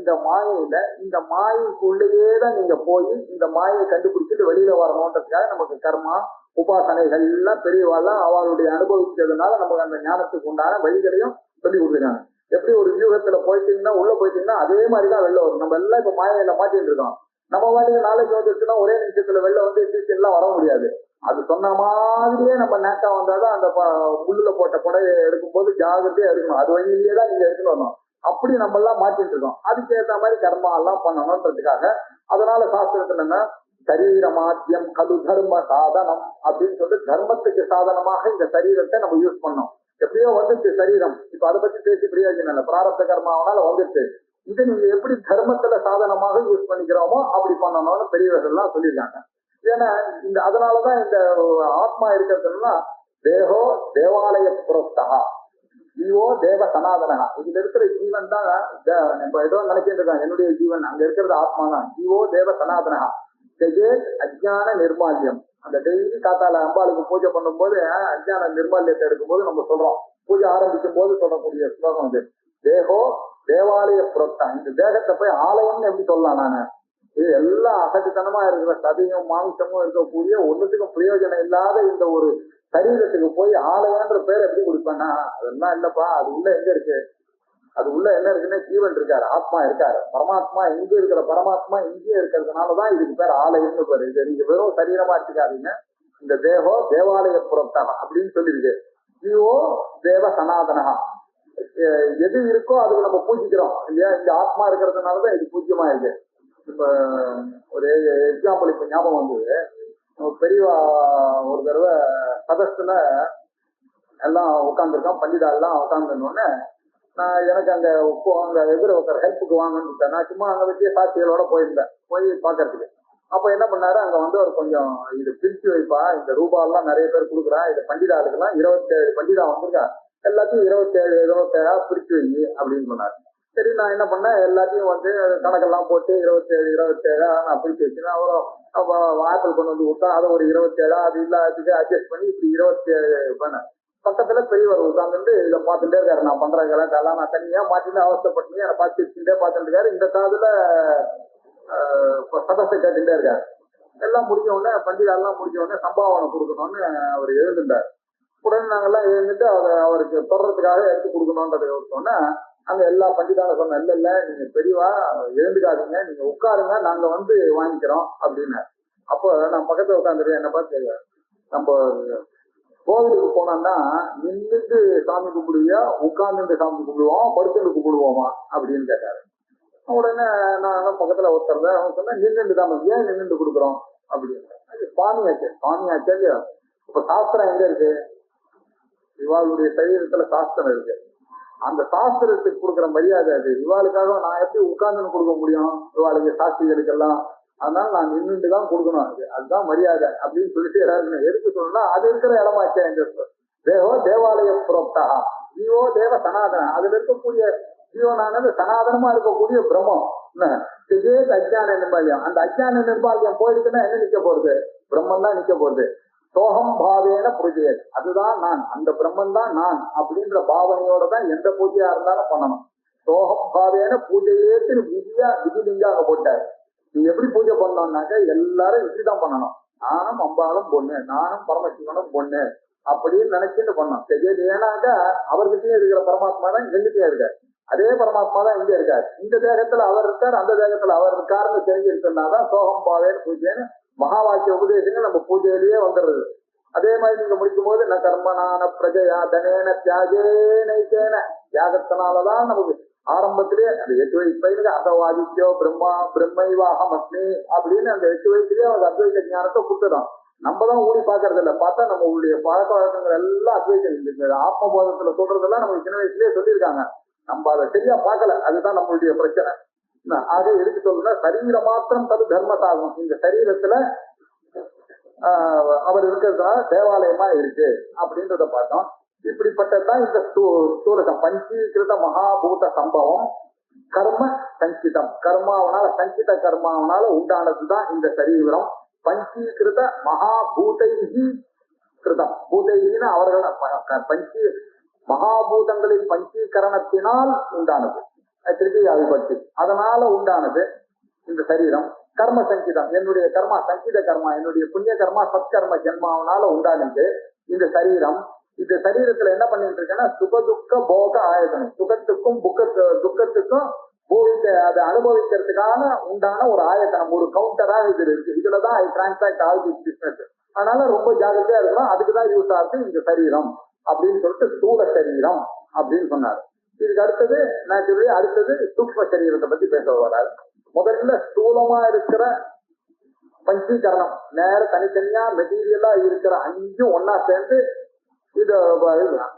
இந்த மாயைக்குள்ளேயே தான் நீங்க போய் இந்த மாயை கண்டுபிடிச்சிட்டு வெளியில வரணும்ன்றதுக்காக நமக்கு கர்மா உபாசனைகள் எல்லாம் பெரியவாள்லாம் அவளுடைய அனுபவிச்சதுனால நமக்கு அந்த ஞானத்துக்கு உண்டான வழிகளையும் சொல்லி கொடுத்துருக்காங்க. எப்படி ஒரு வியூகத்துல போயிட்டீங்கன்னா உள்ள போயிட்டீங்கன்னா அதே மாதிரிதான் வெளில வரும். நம்ம எல்லாம் இப்ப மாயையில மாட்டிட்டு இருக்கோம். நம்ம வாட்டிக்கு நாளைக்கு வந்துச்சுன்னா ஒரே நிமிஷத்துல வெளில எல்லாம் வர முடியாது. அது சொன்ன மாதிரியே நம்ம நேக்கா வந்தாதான் அந்த முள்ளுல போட்ட கொடையை எடுக்கும்போது ஜாகிரதையா எடுக்கணும். அது வழியிலேயே தான் நீங்க எடுத்துட்டு வரணும். அப்படி நம்ம எல்லாம் மாற்றிட்டு இருக்கோம். அதுக்கு ஏற்ற மாதிரி கர்மா எல்லாம் பண்ணணும்ன்றதுக்காக. அதனால சாஸ்திரத்துல என்ன, சரீர மாத்தியம் கடு தர்ம சாதனம் அப்படின்னு சொல்லிட்டு தர்மத்துக்கு சாதனமாக இந்த சரீரத்தை நம்ம யூஸ் பண்ணோம். எப்படியோ வந்துச்சு சரீரம், இப்ப அதை பத்தி பேசி பிரயோஜனம் இல்லை, பிராரப்த கர்மாவனால வந்துச்சு. இது நீங்க எப்படி தர்மத்துல சாதனமாக யூஸ் பண்ணிக்கிறோமோ அப்படி பண்ணணும்னு பெரியவர்கள் எல்லாம் சொல்லியிருக்காங்க. ஏன்னா அதனாலதான் இந்த ஆத்மா இருக்கிறதுனா தேகோ தேவாலய புரஸ்தகா, ஜீவோ தேவ சனாதனகா. இதுல இருக்கிற ஜீவன் தான் நம்ம ஏதோ நினைச்சிட்டு இருக்கோம், என்னுடைய ஜீவன் அங்க இருக்கிறது ஆத்மா தான். ஜீவோ தேவ சனாதனகா ஜெகேத் அஜ்ஞான நிர்மால்யம். அந்த டெய்லி காத்தால அம்பாளுக்கு பூஜை பண்ணும்போது அஜ்ஞான நிர்மால்யத்தை எடுக்கும்போது நம்ம சொல்றோம், பூஜை ஆரம்பிக்கும் போது சொல்லக்கூடிய ஸ்லோகம் இது. தேகோ தேவாலய புரஸ்தா. இந்த தேகத்தை போய் ஆலயம்னு எப்படி சொல்லலாம் நானு? இது எல்லாம் அசட்டுத்தனமா இருக்கிற சதையும் மாமிசமும் இருக்கக்கூடிய ஒண்ணுத்துக்கும் பிரயோஜனம் இல்லாத இந்த ஒரு சரீரத்துக்கு போய் ஆலயம்ன்ற பேர் எப்படி கொடுப்பேன்னா, அதெல்லாம் இல்லப்பா. அது உள்ள எங்க இருக்கு? அது உள்ள என்ன இருக்குன்னா ஜீவன் இருக்காரு, ஆத்மா இருக்காரு. பரமாத்மா எங்க இருக்கிற பரமாத்மா இங்கே இருக்கிறதுனாலதான் இதுக்கு பேர் ஆலயம்னு பேரு. இது நீங்க வெறும் சரீரமா எடுத்துக்காதீங்க. இந்த தேகோ தேவாலய புரத்தகா அப்படின்னு சொல்லிருக்கு. ஜீவோ தேவ சனாதனகா. எது இருக்கோ அதுக்கு நம்ம பூஜிக்கிறோம் இல்லையா? இந்த ஆத்மா இருக்கிறதுனாலதான் இது பூஜ்யமா இருக்கு. இப்ப ஒரு எக்ஸாம்பிள் இப்ப ஞாபகம் வந்தது. பெரியவா ஒரு தடவை சதஸ்துல எல்லாம் உட்காந்துருக்கோம், பண்டிதா எல்லாம் உட்காந்துருந்தோடனே நான் எனக்கு அங்க எதிர ஒருத்தர் ஹெல்ப்புக்கு வாங்கன்னு நான் சும்மா அங்க வச்சு சாட்சிகளோட போயிருந்தேன், போய் பாக்குறதுக்கு. அப்ப என்ன பண்ணாரு, அங்க வந்து அவர் கொஞ்சம் இது பிரிச்சு வைப்பா, இந்த ரூபாயெல்லாம் நிறைய பேர் கொடுக்குறா, இது பண்டிதா ஆளுக்கெல்லாம் 27 பண்டிதா வந்திருக்கா, எல்லாத்தையும் 27 பிரிச்சு வை அப்படின்னு சொன்னாரு. சரி, நான் என்ன பண்ணேன், எல்லாத்தையும் வந்து கணக்கெல்லாம் போட்டு 27 நான் பிரிச்சு வச்சுன்னா, அவரும் ஆப்பிள் கொண்டு வந்து கொடுத்தா அதை ஒரு 27 அது இல்லாததுக்கு அட்ஜஸ்ட் பண்ணி இப்படி 27 பண்ணேன். பக்கத்துல பெரியவர் உட்காந்துட்டு இதை பார்த்துட்டே இருக்காரு, நான் பண்ற கலக்கெல்லாம் நான் தனியா மாட்டின்னு அவஸ்தப்பட்டு என்னை பார்த்து வச்சுட்டே பார்த்துட்டு இருக்காரு. இந்த காதுல சதத்தை கேட்டுட்டே இருக்காரு. எல்லாம் முடிஞ்ச உடனே பண்டிகைலாம் முடிஞ்ச உடனே சம்பாவனை கொடுக்கணும்னு அவர் எழுந்துட்டார். உடனே நாங்கெல்லாம் எழுந்துட்டு அவருக்கு தொடர்றதுக்காக எடுத்து கொடுக்கணும்ன்றதை சொன்னா, அங்க எல்லா பண்டிதாலும் சொன்ன, இல்ல இல்ல நீங்க பெரியவா எழுந்துக்காதீங்க, நீங்க உட்காருங்க, நாங்க வந்து வாங்கிக்கிறோம் அப்படின்னு. அப்போ நான் பக்கத்துல உட்காந்துருக்கேன். என்ன பார்த்து, நம்ம கோவிலுக்கு போனோம்னா நின்றுட்டு சாமி கும்பிடுவியா, உட்கார்ந்துட்டு சாமி கும்பிடுவோம், படுத்துட்டு கும்பிடுவோமா அப்படின்னு கேட்டாரு. உடனே நான் பக்கத்துல ஒருத்தர் அவங்க சொன்னா, நின்றுட்டு தான், ஏன் நின்றுட்டு கொடுக்குறோம் அப்படின்னு. சுவாமியாச்சு இல்லையா. இப்ப சாஸ்திரம் எங்க இருக்கு, இவாளுடைய சரீரத்துல சாஸ்திரம் இருக்கு. அந்த சாஸ்திரத்துக்கு கொடுக்குற மரியாதை அது. இவாளுக்காக நான் எப்படி உட்கார்ந்துன்னு கொடுக்க முடியும் இவாளுக்கு சாஸ்திரிகளுக்கெல்லாம்? அதனால நான் நின்றுட்டு தான் கொடுக்கணும், அதுதான் மரியாதை அப்படின்னு சொல்லிட்டு எல்லாருமே எடுத்து சொல்லணும்னா அது இருக்கிற இடமாச்சே. இந்த தேவோ தேவாலய புரோக்தா ஜீவோ தேவ சனாதன, அதுல இருக்கக்கூடிய ஜீவனானது சனாதனமா இருக்கக்கூடிய பிரம்மம். அஜ்ஞான நிர்பால்யம், அந்த அஜ்ஞான நிர்பால்யம் போயிடுச்சுன்னா என்ன நிக்க போறது? பிரம்மன் தான் நிக்க போறது. சோகம் பாவேன பூஜையது, அதுதான் நான், அந்த பிரம்மன் தான் நான் அப்படின்ற பாவனையோட தான் எந்த பூஜையா இருந்தாலும் பண்ணணும். சோகம் பாவேன பூஜையேன்னு விதிலிங்கா அங்க போட்டாரு. நீ எப்படி பூஜை பண்ணோம்னாக்க எல்லாரும் இப்படிதான் பண்ணணும். நானும் அம்பாலும் பொண்ணு, நானும் பரமசிவனும் பொண்ணு அப்படின்னு நினைச்சுட்டு பண்ணோம். ஏன்னாக்கா அவர்கிட்டயும் இருக்கிற பரமாத்மா தான் எங்கிட்டயும் இருக்காரு. அதே பரமாத்மா தான் இங்க இருக்காரு. இந்த தேகத்துல அவர் இருக்கார், அந்த தேகத்துல அவர் இருக்காருன்னு தெரிஞ்சிருக்குன்னாதான் சோகம் பாவேன்னு பூஜைன்னு மகா வாக்கிய உபதேசங்கள் நம்ம பூஜையிலேயே வந்துடுறது. அதே மாதிரி நீங்க முடிக்கும் போது ந கர்மனான பிரஜயா தனேன தியாகேன, தியாகத்தினாலதான் நமக்கு ஆரம்பத்திலேயே அந்த 8 வயசு பையனுக்கு அசவாதித்யோ பிரம்மைவாகம் அஸ்மி அப்படின்னு அந்த 8 வயசுலயே அவங்க அத்வைத ஞானத்தை கொடுத்துடும். நம்ம தான் ஊடி பாக்குறது இல்லை. பார்த்தா நம்ம உங்களுடைய பழக்க வழக்கங்கள் எல்லாம் அத்வைத ஆத்மபோதத்துல சொல்றதெல்லாம் நமக்கு சின்ன வயசுலயே சொல்லியிருக்காங்க. நம்ம அதை சரியா பார்க்கல, அதுதான் நம்மளுடைய பிரச்சனை. ஆக எதுக்கு சொல்லுன்னா, சரீர மாத்திரம் தது தர்மத்தாகும். இந்த சரீரத்துல அவர் இருக்கிறதுனால தேவாலயமா இருக்கு அப்படின்றத பார்த்தோம். இப்படிப்பட்டதுதான் இந்த ஸ்தூலகம். பஞ்சீகிருத மகாபூத சம்பவம் கர்ம சஞ்சிதம், கர்மாவனால சஞ்சித கர்மாவனால உண்டானதுதான் இந்த சரீரம். பஞ்சீகிருத மகாபூதைகி கிருதம், பூதைகின்னு அவர்கள் பஞ்சீ மகாபூதங்களின் பஞ்சீகரணத்தினால் உண்டானது, திருப்தி விபக்தி, அதனால உண்டானது இந்த சரீரம். கர்ம சஞ்சிதம், என்னுடைய கர்மா சஞ்சித கர்மா, என்னுடைய புண்ணிய கர்மா சத்கர்ம ஜென்மாவனால உண்டானது இந்த சரீரம். இந்த சரீரத்துல என்ன பண்ணிட்டு இருக்கேன்னா, சுகதுக்க போக ஆயத்தனம், சுகத்துக்கும் துக்கத்துக்கும் போகிக்க அதை அனுபவிக்கிறதுக்கான உண்டான ஒரு ஆயத்தனம், ஒரு கவுண்டராக இது இருக்கு. இதுலதான் ஐ டிரான்சாக்ட் ஆல் திஸ் பிசினஸ். அதனால ரொம்ப ஜாகிரதையா இருக்கணும். அதுக்குதான் யூஸ் ஆகுது இந்த சரீரம் அப்படின்னு சொல்லிட்டு ஸ்தூல சரீரம் அப்படின்னு சொன்னாரு. இதுக்கு அடுத்தது நேச்சுரலி அடுத்தது சூக்ஷ்ம சரீரத்தை பத்தி பேச வராரு. முதல்ல ஸ்தூலமா இருக்கிற பஞ்சீகரணம், நேர தனித்தனியா மெட்டீரியலா இருக்கிற 5 ஒன்னா சேர்ந்து இது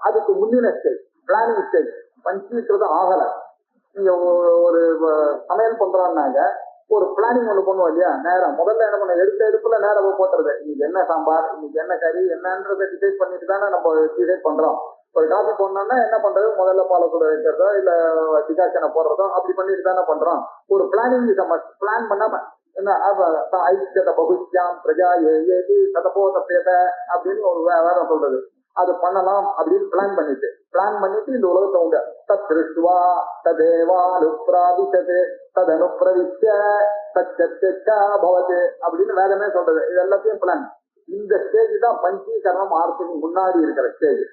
அதுக்கு முன்னின ஸ்டேஜ், பிளானிங் ஸ்டேஜ். பஞ்சீகிருதம் ஆகல. நீங்க ஒரு சமையல் பண்றோம்னாங்க ஒரு பிளானிங் ஒண்ணு பண்ணுவோம் இல்லையா? நேரம் முதல்ல என்ன பண்ண, எடுப்புல நேரம் போட்டுறது, இன்னைக்கு என்ன சாம்பார், இன்னைக்கு என்ன கறி, என்னன்றதை டிசைட் பண்ணிட்டு தானே நம்ம டிசைட் பண்றோம். ஒரு காஃபி போடணும்னா என்ன பண்றது, முதல்ல பாலை கூட வைக்கிறதோ இல்ல டிகாஷனை போடுறதோ அப்படி பண்ணிட்டு தானே பண்றோம். ஒரு பிளானிங் பிளான் பண்ணாம என்ன ஐக்கியத பகுத்யாம் பிரஜா ஏதி சதபோத பேத அப்படின்னு ஒரு வேற சொல்றது, அது பண்ணலாம் அப்படின்னு பிளான் பண்ணிட்டு இந்த உலகத்தை உண்டு தத் திருஷ்டுவா ததேவானுப்ராவிசது ததனுப்ரவிச்ச தச்சா பவது அப்படின்னு வேதமே சொல்றது. இது எல்லாத்தையும் பிளான். இந்த ஸ்டேஜ் தான் பஞ்சீகரணம் ஆறதுக்கு முன்னாடி இருக்கிற ஸ்டேஜ்.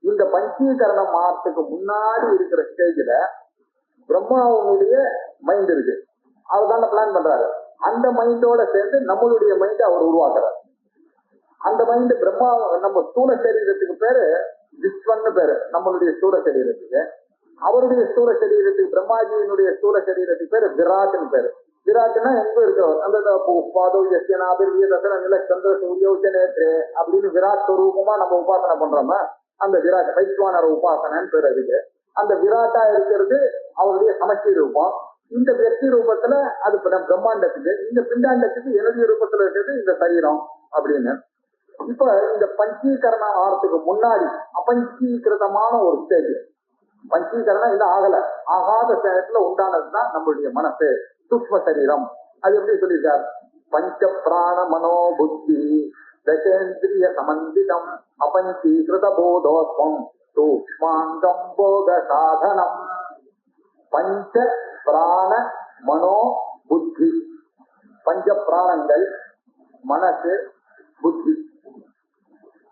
இந்த பஞ்சீகரணம் ஆறதுக்கு முன்னாடி இருக்கிற ஸ்டேஜ்ல பிரம்மாவுடைய மைண்ட் இருக்கு, அவர்தான பிளான் பண்றாரு. அந்த மைண்டோட சேர்ந்து நம்மளுடைய மைண்டை அவர் உருவாக்குறாரு. அந்த மைண்ட் பிரம்மா, நம்ம ஸ்தூல சரீரத்துக்கு பேரு விஸ்வன்னு பேரு நம்மளுடைய ஸ்தூல சரீரத்துக்கு. அவருடைய ஸ்தூல சரீரத்துக்கு, பிரம்மாஜியினுடைய ஸ்தூல சரீரத்துக்கு பேரு விராட்னு பேரு. விராட்னா எங்க இருக்கிறவர், அந்த சந்திர சூரியோச்சனேத்ரே அப்படின்னு விராட் ஸ்வரூபமா நம்ம உபாசனை பண்றோமா, அந்த விராட் வைஸ்வானர உபாசனைன்னு பேர் அதுக்கு. அந்த விராட்டா இருக்கிறது அவருடைய சமஷ்டி ரூபம். இந்த வெற்றி ரூபத்துல அது பிரம்மாண்டத்துக்கு, இந்த பிண்டாண்டத்துக்கு எனர்ஜி ரூபத்துல இருக்கிறது இந்த சரீரம் அப்படின்னு. இப்ப இந்த பஞ்சீகரணம் ஆறதுக்கு முன்னாடி அபஞ்சீகிருதமான ஒரு ஸ்டேஜ். பஞ்சீகரணம் இன்னும் ஆகல, ஆகாத நேரத்துல உண்டானதுதான் நம்மளுடைய மனசு, சூக்ஷ்ம சரீரம். அது எப்படி சொல்லியிருக்கார்? பஞ்ச பிராண மனோ புத்தி தசேந்திரிய சமந்திதம் அபஞ்சீகிருத போதோத்வம் சூக்ஷ்மாங்கம் போத சாதனம். பஞ்ச பிராண மனோ புத்தி, பஞ்ச பிராணங்கள் மனசு புத்தி,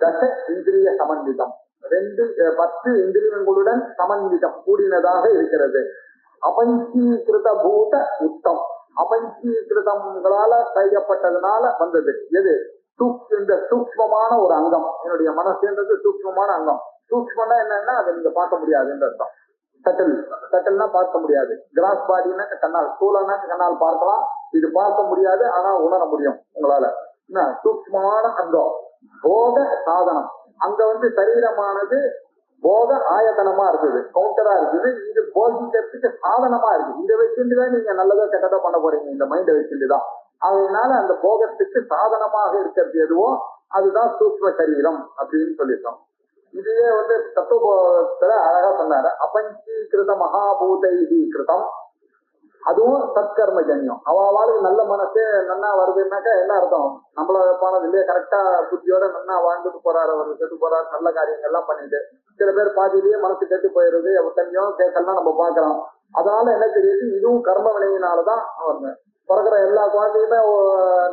தச இந்திரிய சமந்திதம் 10 இந்திரியங்களுடன் சமந்திதம் கூடினதாக இருக்கிறது. அபஞ்சீகிருத பூத உத்தம், அபஞ்சீகிருதங்களால செய்யப்பட்டதுனால வந்தது எது? இந்த சூக்ஷ்மமான ஒரு அங்கம். என்னுடைய மனசுன்றது சூக்ஷ்மமான அங்கம். சூக்ஷ்மம்னா என்னன்னா அதை நீங்க பார்க்க முடியாதுன்ற அர்த்தம். சட்டல்னா பார்க்க முடியாது. கிராஸ் பாடினா கண்ணால், ஸ்தூலம்னா கண்ணால் பார்க்கலாம், இது பார்க்க முடியாது, ஆனா உணர முடியும் உங்களால. சூக்ஷ்மமான அங்கம், போக சாதனம். அங்க சரீரமானது போக ஆயத்தனமா இருக்குது, கவுண்டரா இருக்குது. இது போகிக்கிறதுக்கு சாதனமா இருக்கு. இதை வச்சுட்டுதான் நீங்க நல்லதோ கெட்டதோ பண்ண போறீங்க, இந்த மைண்டை வச்சுட்டுதான். அதனால அந்த போகத்துக்கு சாதனமாக இருக்கிறது எதுவோ அதுதான் சூக்ஷ்ம சரீரம் அப்படின்னு சொல்லிட்டோம். இதுவே தத்துவத்துல அழகா சொன்னாரு. அபஞ்சீகிருத மகாபூதைஹி கிருதம், அதுவும் சத்கர்ம ஜன்யம். அவளுக்கு நல்ல மனசு நன்னா வருதுன்னாக்கா என்ன அர்த்தம்? நம்மள போனது இல்லையே, கரெக்டா புத்தியோட நன்னா வாழ்ந்துட்டு போறாரு, அவர் கெட்டு போறாரு, நல்ல காரியங்கள்லாம் பண்ணிட்டு. சில பேர் பாதியிலேயே மனசு கெட்டு போயிருது, எத்தனையோ கேட்கலாம் நம்ம பாக்குறோம். அதனால என்ன தெரியுது? இதுவும் கர்ம வினையினாலதான் அவங்க பிறக்கிற எல்லா குழந்தையுமே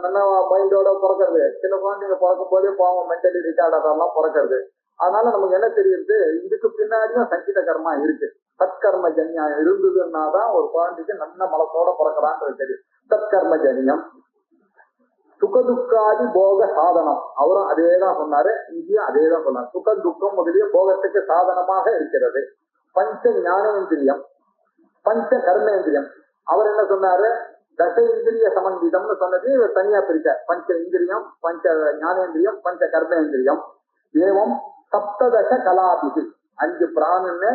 நல்ல மைண்டோட பிறக்கிறது. சில குழந்தைங்க பிறக்கும் போதே பாவம் மென்டலி ரிட்டார்டெல்லாம் பிறக்கிறது. அதனால நமக்கு என்ன தெரியுது? இதுக்கு பின்னாடியும் சஞ்சித கர்மா இருக்கு. சத்கர்ம ஜன்யம் இருந்ததுன்னாதான் ஒரு குழந்தைக்கு நல்ல மனசோட பிறக்கிறான்றது தெரியும். சத்கர்ம ஜன்யம் சுகதுக்காதி போக சாதனம். அவரும் அதேதான் சொன்னாரு, இங்கேயும் அதேதான் சொன்னார். சுக துக்கம் முதலிய போகத்துக்கு சாதனமாக இருக்கிறது. பஞ்ச ஞானேந்திரியம், பஞ்ச கர்மேந்திரியம். அவர் என்ன சொன்னாரு? தச இந்திரிய சமந்திதம்னு சொன்னது இவர் தனியா பிரிக்க. பஞ்ச இந்திரியம், பஞ்ச ஞானேந்திரியம், பஞ்ச கர்மேந்திரியம். ஏவம் சப்ததச கலாபிதி, 5 பிராணன்னு,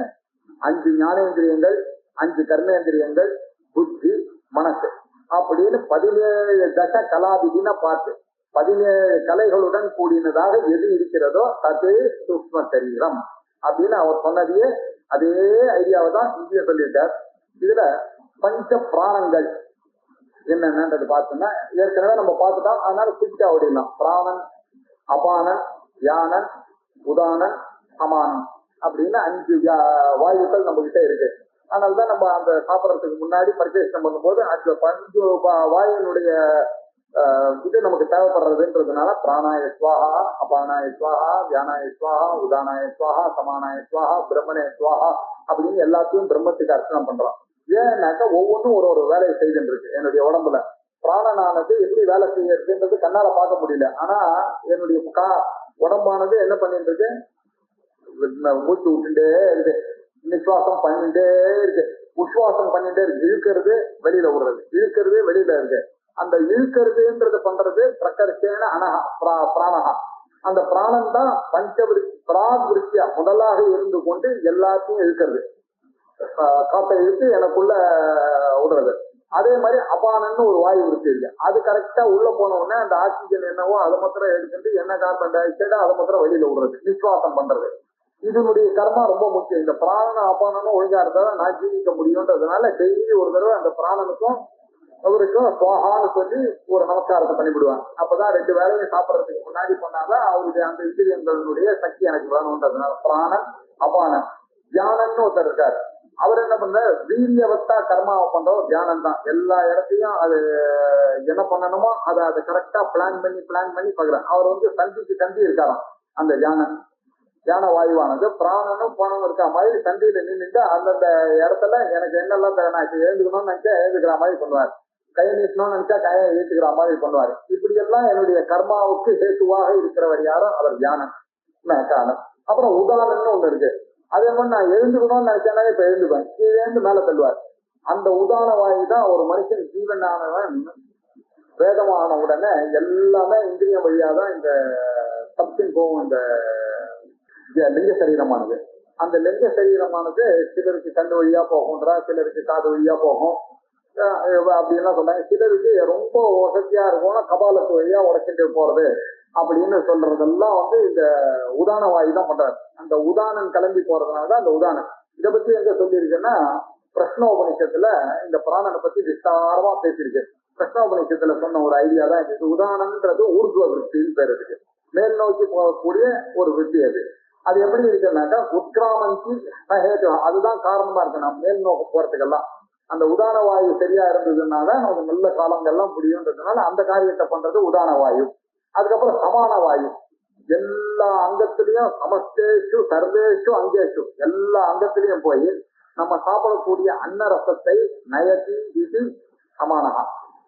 5 ஞானேந்திரியங்கள், 5 கர்மேந்திரியங்கள், புத்தி, மனசு அப்படின்னு 17 தச கலாபிதின பார்த்து 17 கலைகளுடன் கூடினதாக எது இருக்கிறதோ அது சூக்ஷ்ம சரீரம் அப்படின்னு அவர் சொன்னதையே அதே ஐடியாவை தான் இந்திய சொல்லியிருக்கார். இதுல பஞ்ச பிராணங்கள் என்னென்னது பார்த்தோம்னா ஏற்கனவே நம்ம பார்த்துட்டோம். அதனால குயிக்கா ஓடிடலாம். பிராணன், அபானன், யானன், உதானன், சமானன் அப்படின்னு 5 வாயுக்கள் நம்ம கிட்ட இருக்கு. அதனால்தான் நம்ம அந்த சாப்பிடறதுக்கு முன்னாடி பரிசேஷனம் பண்ணும்போது அந்த 5 வாயுனுடைய இது நமக்கு தேவைப்படுறதுன்றதுனால பிராணாய ஸ்வாஹா, அபானாய ஸ்வாஹா, வியானாய ஸ்வாஹா, உதானாய ஸ்வாஹா, சமானாய ஸ்வாஹா, பிரம்மனே ஸ்வாஹா அப்படின்னு எல்லாத்தையும் பிரம்மத்துக்கு அர்ச்சனை பண்றோம். ஏன்னாக்கா ஒவ்வொன்றும் ஒரு வேலையை செய்துட்டு இருக்கு என்னுடைய உடம்புல. பிராணனானது எப்படி வேலை செய்யறதுன்றது கண்ணால பார்க்க முடியல. ஆனா என்னுடைய உடம்பானது என்ன பண்ணிட்டு இருக்கு? மூச்சு விட்டுட்டே இருக்கு, நிஸ்வாசம் பண்ணிட்டே இருக்கு, உஸ்வாசம் பண்ணிட்டே இருக்கு. இழுக்கிறது வெளியில விடுறது, இழுக்கிறது வெளியில இருக்கு. அந்த இழுக்கிறதுன்றது பண்றது பிரகர்ஷேன அனகா பிராணகா. அந்த பிராணம் தான் பிராக் விருத்தியா முதலாக இருந்து கொண்டு எல்லாத்தையும் இழுக்கிறது, காற்றை இழுத்து எனக்குள்ள விடுறது. அதே மாதிரி அபானன்னு ஒரு வாயு விருத்தி இருக்கு. அது கரெக்டா உள்ள போன உடனே அந்த ஆக்சிஜன் என்னவோ அதை மாத்திரம் எடுத்துட்டு என்ன கார்பன் டை ஆக்சைடோ அதை மாத்திரம் வெளியில விடுறது, நிஸ்வாசம் பண்றது. இதனுடைய கர்மா ரொம்ப முக்கியம். இந்த பிராண அபானனும் ஒழுங்கா இருந்தாலும் நான் ஜீவிக்க முடியும்ன்றதுனால டெய்லி ஒரு தடவை அந்த பிராணனுக்கும் அவருக்கும் சுவாகான்னு சொல்லி ஒரு நமஸ்காரத்தை பண்ணிவிடுவாங்க. அப்பதான் 2 வேலையும் சாப்பிடறதுக்கு முன்னாடி பண்ணாதான் அவருடைய அந்த இந்திரியங்களுடைய சக்தி எனக்கு வேணும்ன்றதுனால. பிராணன், அபானன். தியானன்னு ஒருத்தர் இருக்காரு. அவர் என்ன பண்ற? வீரியவத்தா கர்மாவை பண்றவர் தியானம் தான். எல்லா இடத்தையும் அது என்ன பண்ணணுமோ அதை கரெக்டா பிளான் பண்ணி பாக்குறாரு. அவர் சந்தி இருக்காராம் அந்த தியான வாயுவானது. பிராணனும் பணம் இருக்கா மாதிரி சந்தியில நின்றுட்டு அந்தந்த இடத்துல எனக்கு என்னெல்லாம் நான் இப்ப எழுந்துக்கணும்னு நினைச்சா எழுதுக்கிற மாதிரி பண்ணுவார், கை நீட்டணும்னு நினைச்சா கையை ஏற்றுக்கிற மாதிரி பண்ணுவார். இப்படி எல்லாம் என்னுடைய கர்மாவுக்கு ஹேத்துவாக இருக்கிறவர் யாரோ அவர் தியானம். அப்புறம் உதாரணம்னு ஒண்ணு இருக்கு. அதே மாதிரி நான் எழுந்துக்கணும்னு நினைச்சேன்னா இப்ப எழுந்துப்பேன், கீழேந்து மேல தள்ளுவார். அந்த உதான வாயு தான் ஒரு மனுஷன் ஜீவனானவன் வேதமான உடனே எல்லாமே இந்திரியம் வழியாதான் இந்த சப்தின் போகும். இந்த லிங்க சரீரமானது அந்த லிங்க சரீரமானது சிலருக்கு கண்ணு வழியா போகும்ன்றா, சிலருக்கு காது வழியா போகும் அப்படின்லாம் சொல்றாங்க. சிலருக்கு ரொம்ப வசதியா இருக்கும்னா கபாலத்து வழியா உடைச்சிட்டு போறது அப்படின்னு சொல்றதெல்லாம் இந்த உதான வாயு தான் பண்றாரு. அந்த உதானம் கிளம்பி போறதுனாலதான் அந்த உதானம். இதை பத்தி எங்க சொல்லியிருக்குன்னா பிரஷ்னோபனிஷத்துல இந்த பிராணனை பத்தி விஸ்தாரமா பேசியிருக்கு. பிரஷ்னோபனிஷத்துல சொன்ன ஒரு ஐடியா தான் இது. உதானம்ன்றது ஊர்துவ விருத்தின்னு பேர் இருக்கு. மேல் நோக்கி போகக்கூடிய ஒரு விருத்தி அது. அது எப்படி இருக்குன்னாக்கா உட்கிராமந்தி அதுதான் காரணமா இருக்கு நம்ம மேல் நோக்க போறதுக்கெல்லாம். அந்த உதான வாயு சரியா இருந்ததுனால நமக்கு நல்ல காலங்கள்லாம் முடியும்ன்றதுனால அந்த காரியத்தை பண்றது உதான வாயு. அதுக்கப்புறம் சமான வாயு. எல்லா அங்கத்திலையும் சமஸ்தேஷு சர்வேஷு அங்கேஷு எல்லா அங்கத்திலையும் போய் நம்ம சாப்பிடக்கூடிய அன்ன ரசத்தை நயத்தி இது சமானகா.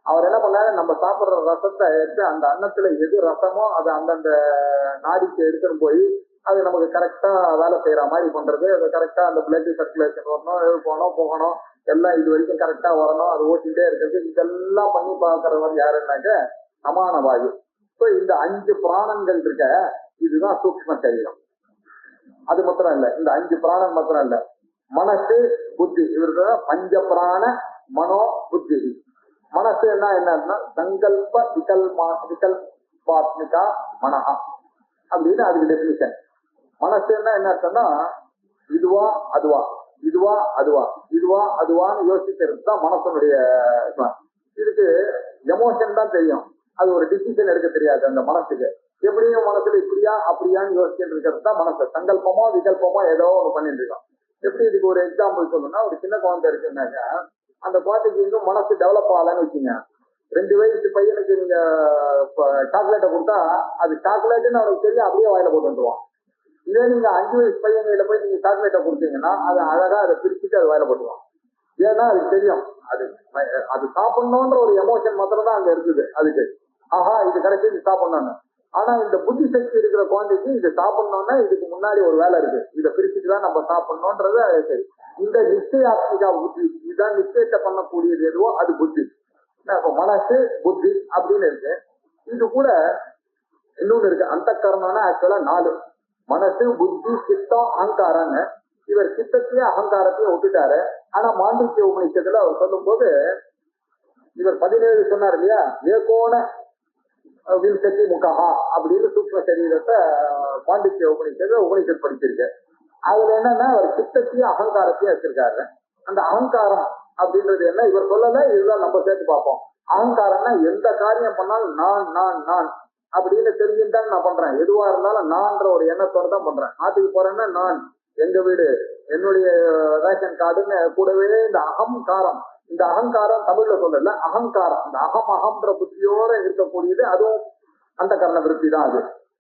அவர் என்ன பண்ணாரு, நம்ம சாப்பிடுற ரசத்தை எடுத்து அந்த அன்னத்துல எது ரசமோ அதை அந்தந்த நாடிக்கு எடுத்துன்னு போய் அது நமக்கு கரெக்டா வேலை செய்யற மாதிரி பண்றது. அது கரெக்டா அந்த பிளட் சர்க்குலேஷன் வரணும், போகணும் எல்லாம் இது வரைக்கும் கரெக்டா வரணும், அது ஓட்டிகிட்டே இருக்கிறது. இதெல்லாம் பண்ணி பார்க்கறவர் யாருன்னாக்க சமான வாயு. ஸோ இந்த 5 பிராணங்கள் இருக்க இதுதான் சூக்ஷ்ம சரீரம். அது மாத்திரம் இல்ல, இந்த 5 பிராணம் மாத்திரம் இல்ல, மனசு புத்தி இவருக்கு பஞ்ச பிராண மனோ புத்தி. மனசு என்னன்னா சங்கல்ப விகல்பாத்மிகா மனஹா அப்படின்னு அதுக்கு டெபினிஷன். மனசுன்னா என்ன அர்த்தம்னா இதுவா அதுவா இதுவா அதுவா இதுவா அதுவான்னு யோசிக்கிறது தான் மனசனுடைய. இதுக்கு எமோஷன் தான் தெரியும், அது ஒரு டிசிஷன் எடுக்க தெரியாது அந்த மனசுக்கு. எப்படியும் மனசுல இப்படியா அப்படியான்னு யோசிச்சுட்டு இருக்கிறது தான் மனசு. சங்கல்பமோ விகல்பமோ ஏதோ ஒன்று பண்ணிட்டு இருக்கோம். எப்படி இதுக்கு ஒரு எக்ஸாம்பிள் சொல்லணும்னா, ஒரு சின்ன குழந்தை இருக்குன்னாக்க அந்த குழந்தைக்கு இன்னும் மனசு டெவலப் ஆகலன்னு வச்சுங்க. 2 வயசு பையனுக்கு நீங்க சாக்லேட்டை கொடுத்தா அது சாக்லேட்டுன்னு அவனுக்கு தெரியும், அப்படியே வாயில போட்டு வந்துருவான். இதே நீங்க 5 வயசு பையன்கிட்ட போய் நீங்க சாக்லேட்டை கொடுத்தீங்கன்னா அது அழகா அதை பிரிச்சுட்டு அது வாயில போட்டுருவான். ஏன்னா அதுக்கு தெரியும் அது சாப்பிடணும்ன்ற ஒரு எமோஷன் மாத்திரம் தான் அங்க இருக்குது அதுக்கு. ஆஹா இது கிடைச்சி இது சாப்பிடணும்னு. ஆனா இந்த புத்தி சக்தி இருக்கிற குழந்தைக்கு இது சாப்பிடணும்னா இதுக்கு முன்னாடி ஒரு வேலை இருக்கு, இதை பிரிச்சுட்டு தான் நம்ம சாப்பிடணும்ன்றது சரி. இந்த நிச்சயாத்மிகா புத்தி, இதுதான் நிச்சயத்தை பண்ணக்கூடியது எதுவோ அது புத்தி. இப்ப மனசு புத்தி அப்படின்னு இருக்கு. இது கூட இன்னொன்னு இருக்கு, அந்த கரணம்னா ஆக்சுவலா 4: மனசு புத்தி சித்தம் அகங்காரம்னு. இவர் சித்தத்தையும் அகங்காரத்தையும் விட்டுட்டாரு. ஆனா மாண்டூக்கிய உபநிஷத்துல அவர் சொல்லும் போது இவர் 17 சொன்னார் இல்லையா, ஏகோண விம்சத்தி முகஹா அப்படின்னு சூக்ஷ்ம சரீரத்தை மாண்டூக்கிய உபநிஷத் படிச்சிருக்கு. அதுல என்னன்னா அவர் சித்தத்தையும் அகங்காரத்தையும் வச்சிருக்காரு. அந்த அகங்காரம் அப்படின்றது என்ன இவர் சொல்லல, இதுதான் நம்ம சேர்த்து பார்ப்போம். அகங்காரம்னா எந்த காரியம் பண்ணாலும் நான் நான் நான் அப்படின்னு தெரிஞ்சுட்டாங்க நான் பண்றேன். எதுவா இருந்தாலும் நான்ற ஒரு எண்ணத்தோட தான் பண்றேன். ஆட்டுக்கு போறேன்னா நான், எங்க வீடு, என்னுடைய ரேஷன் கார்டுன்னு கூடவே இந்த அகங்காரம். இந்த அகங்காரம் தமிழ்ல சொல்லல, அகங்காரம் இந்த அகம்ன்ற புத்தியோட இருக்கக்கூடியது. அதுவும் அந்த கரண விருத்தி தான்.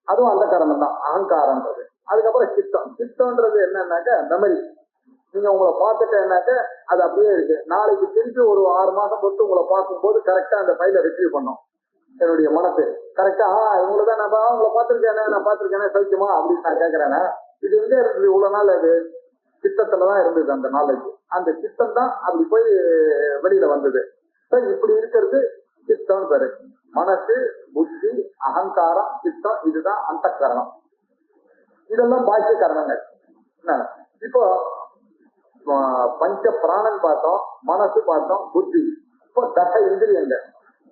அதுவும் அந்த கரணம் தான் அகங்காரம்ன்றது. அதுக்கப்புறம் சித்தம். சித்தம்ன்றது என்னன்னாக்க மெமரி. நீங்க உங்களை பார்த்துட்டேன்னாக்க அது அப்படியே இருக்கு. நாளைக்கு திருப்பி ஒரு 6 மாசம் பொறுத்து உங்களை பார்க்கும்போது கரெக்டா அந்த ஃபைலை ரிட்ரீவ் பண்ணும் என்னுடைய மனசு. கரெக்டா இவங்களை தான் நான் உங்களை பார்த்திருக்கேனே, நான் பார்த்திருக்கேனே, சௌக்கியமா அப்படின்னு நான் கேட்கிறேன்னா இது எங்க இருந்தது இவ்வளவு நாள்? அது சித்தத்துலதான் இருந்தது அந்த நாளைக்கு. அந்த சித்தம் தான் அப்படி போய் வெளியில வந்தது. இப்படி இருக்கிறது சித்தம் பேரு. மனசு புத்தி அகங்காரம் சித்தம், இதுதான் அந்த கரணம். இதெல்லாம் பாக்கிய கரணங்கள். இப்போ பஞ்ச பிராணன் பார்த்தோம், மனசு பார்த்தோம், புத்தி. இப்போ தச இந்திரியங்கள்.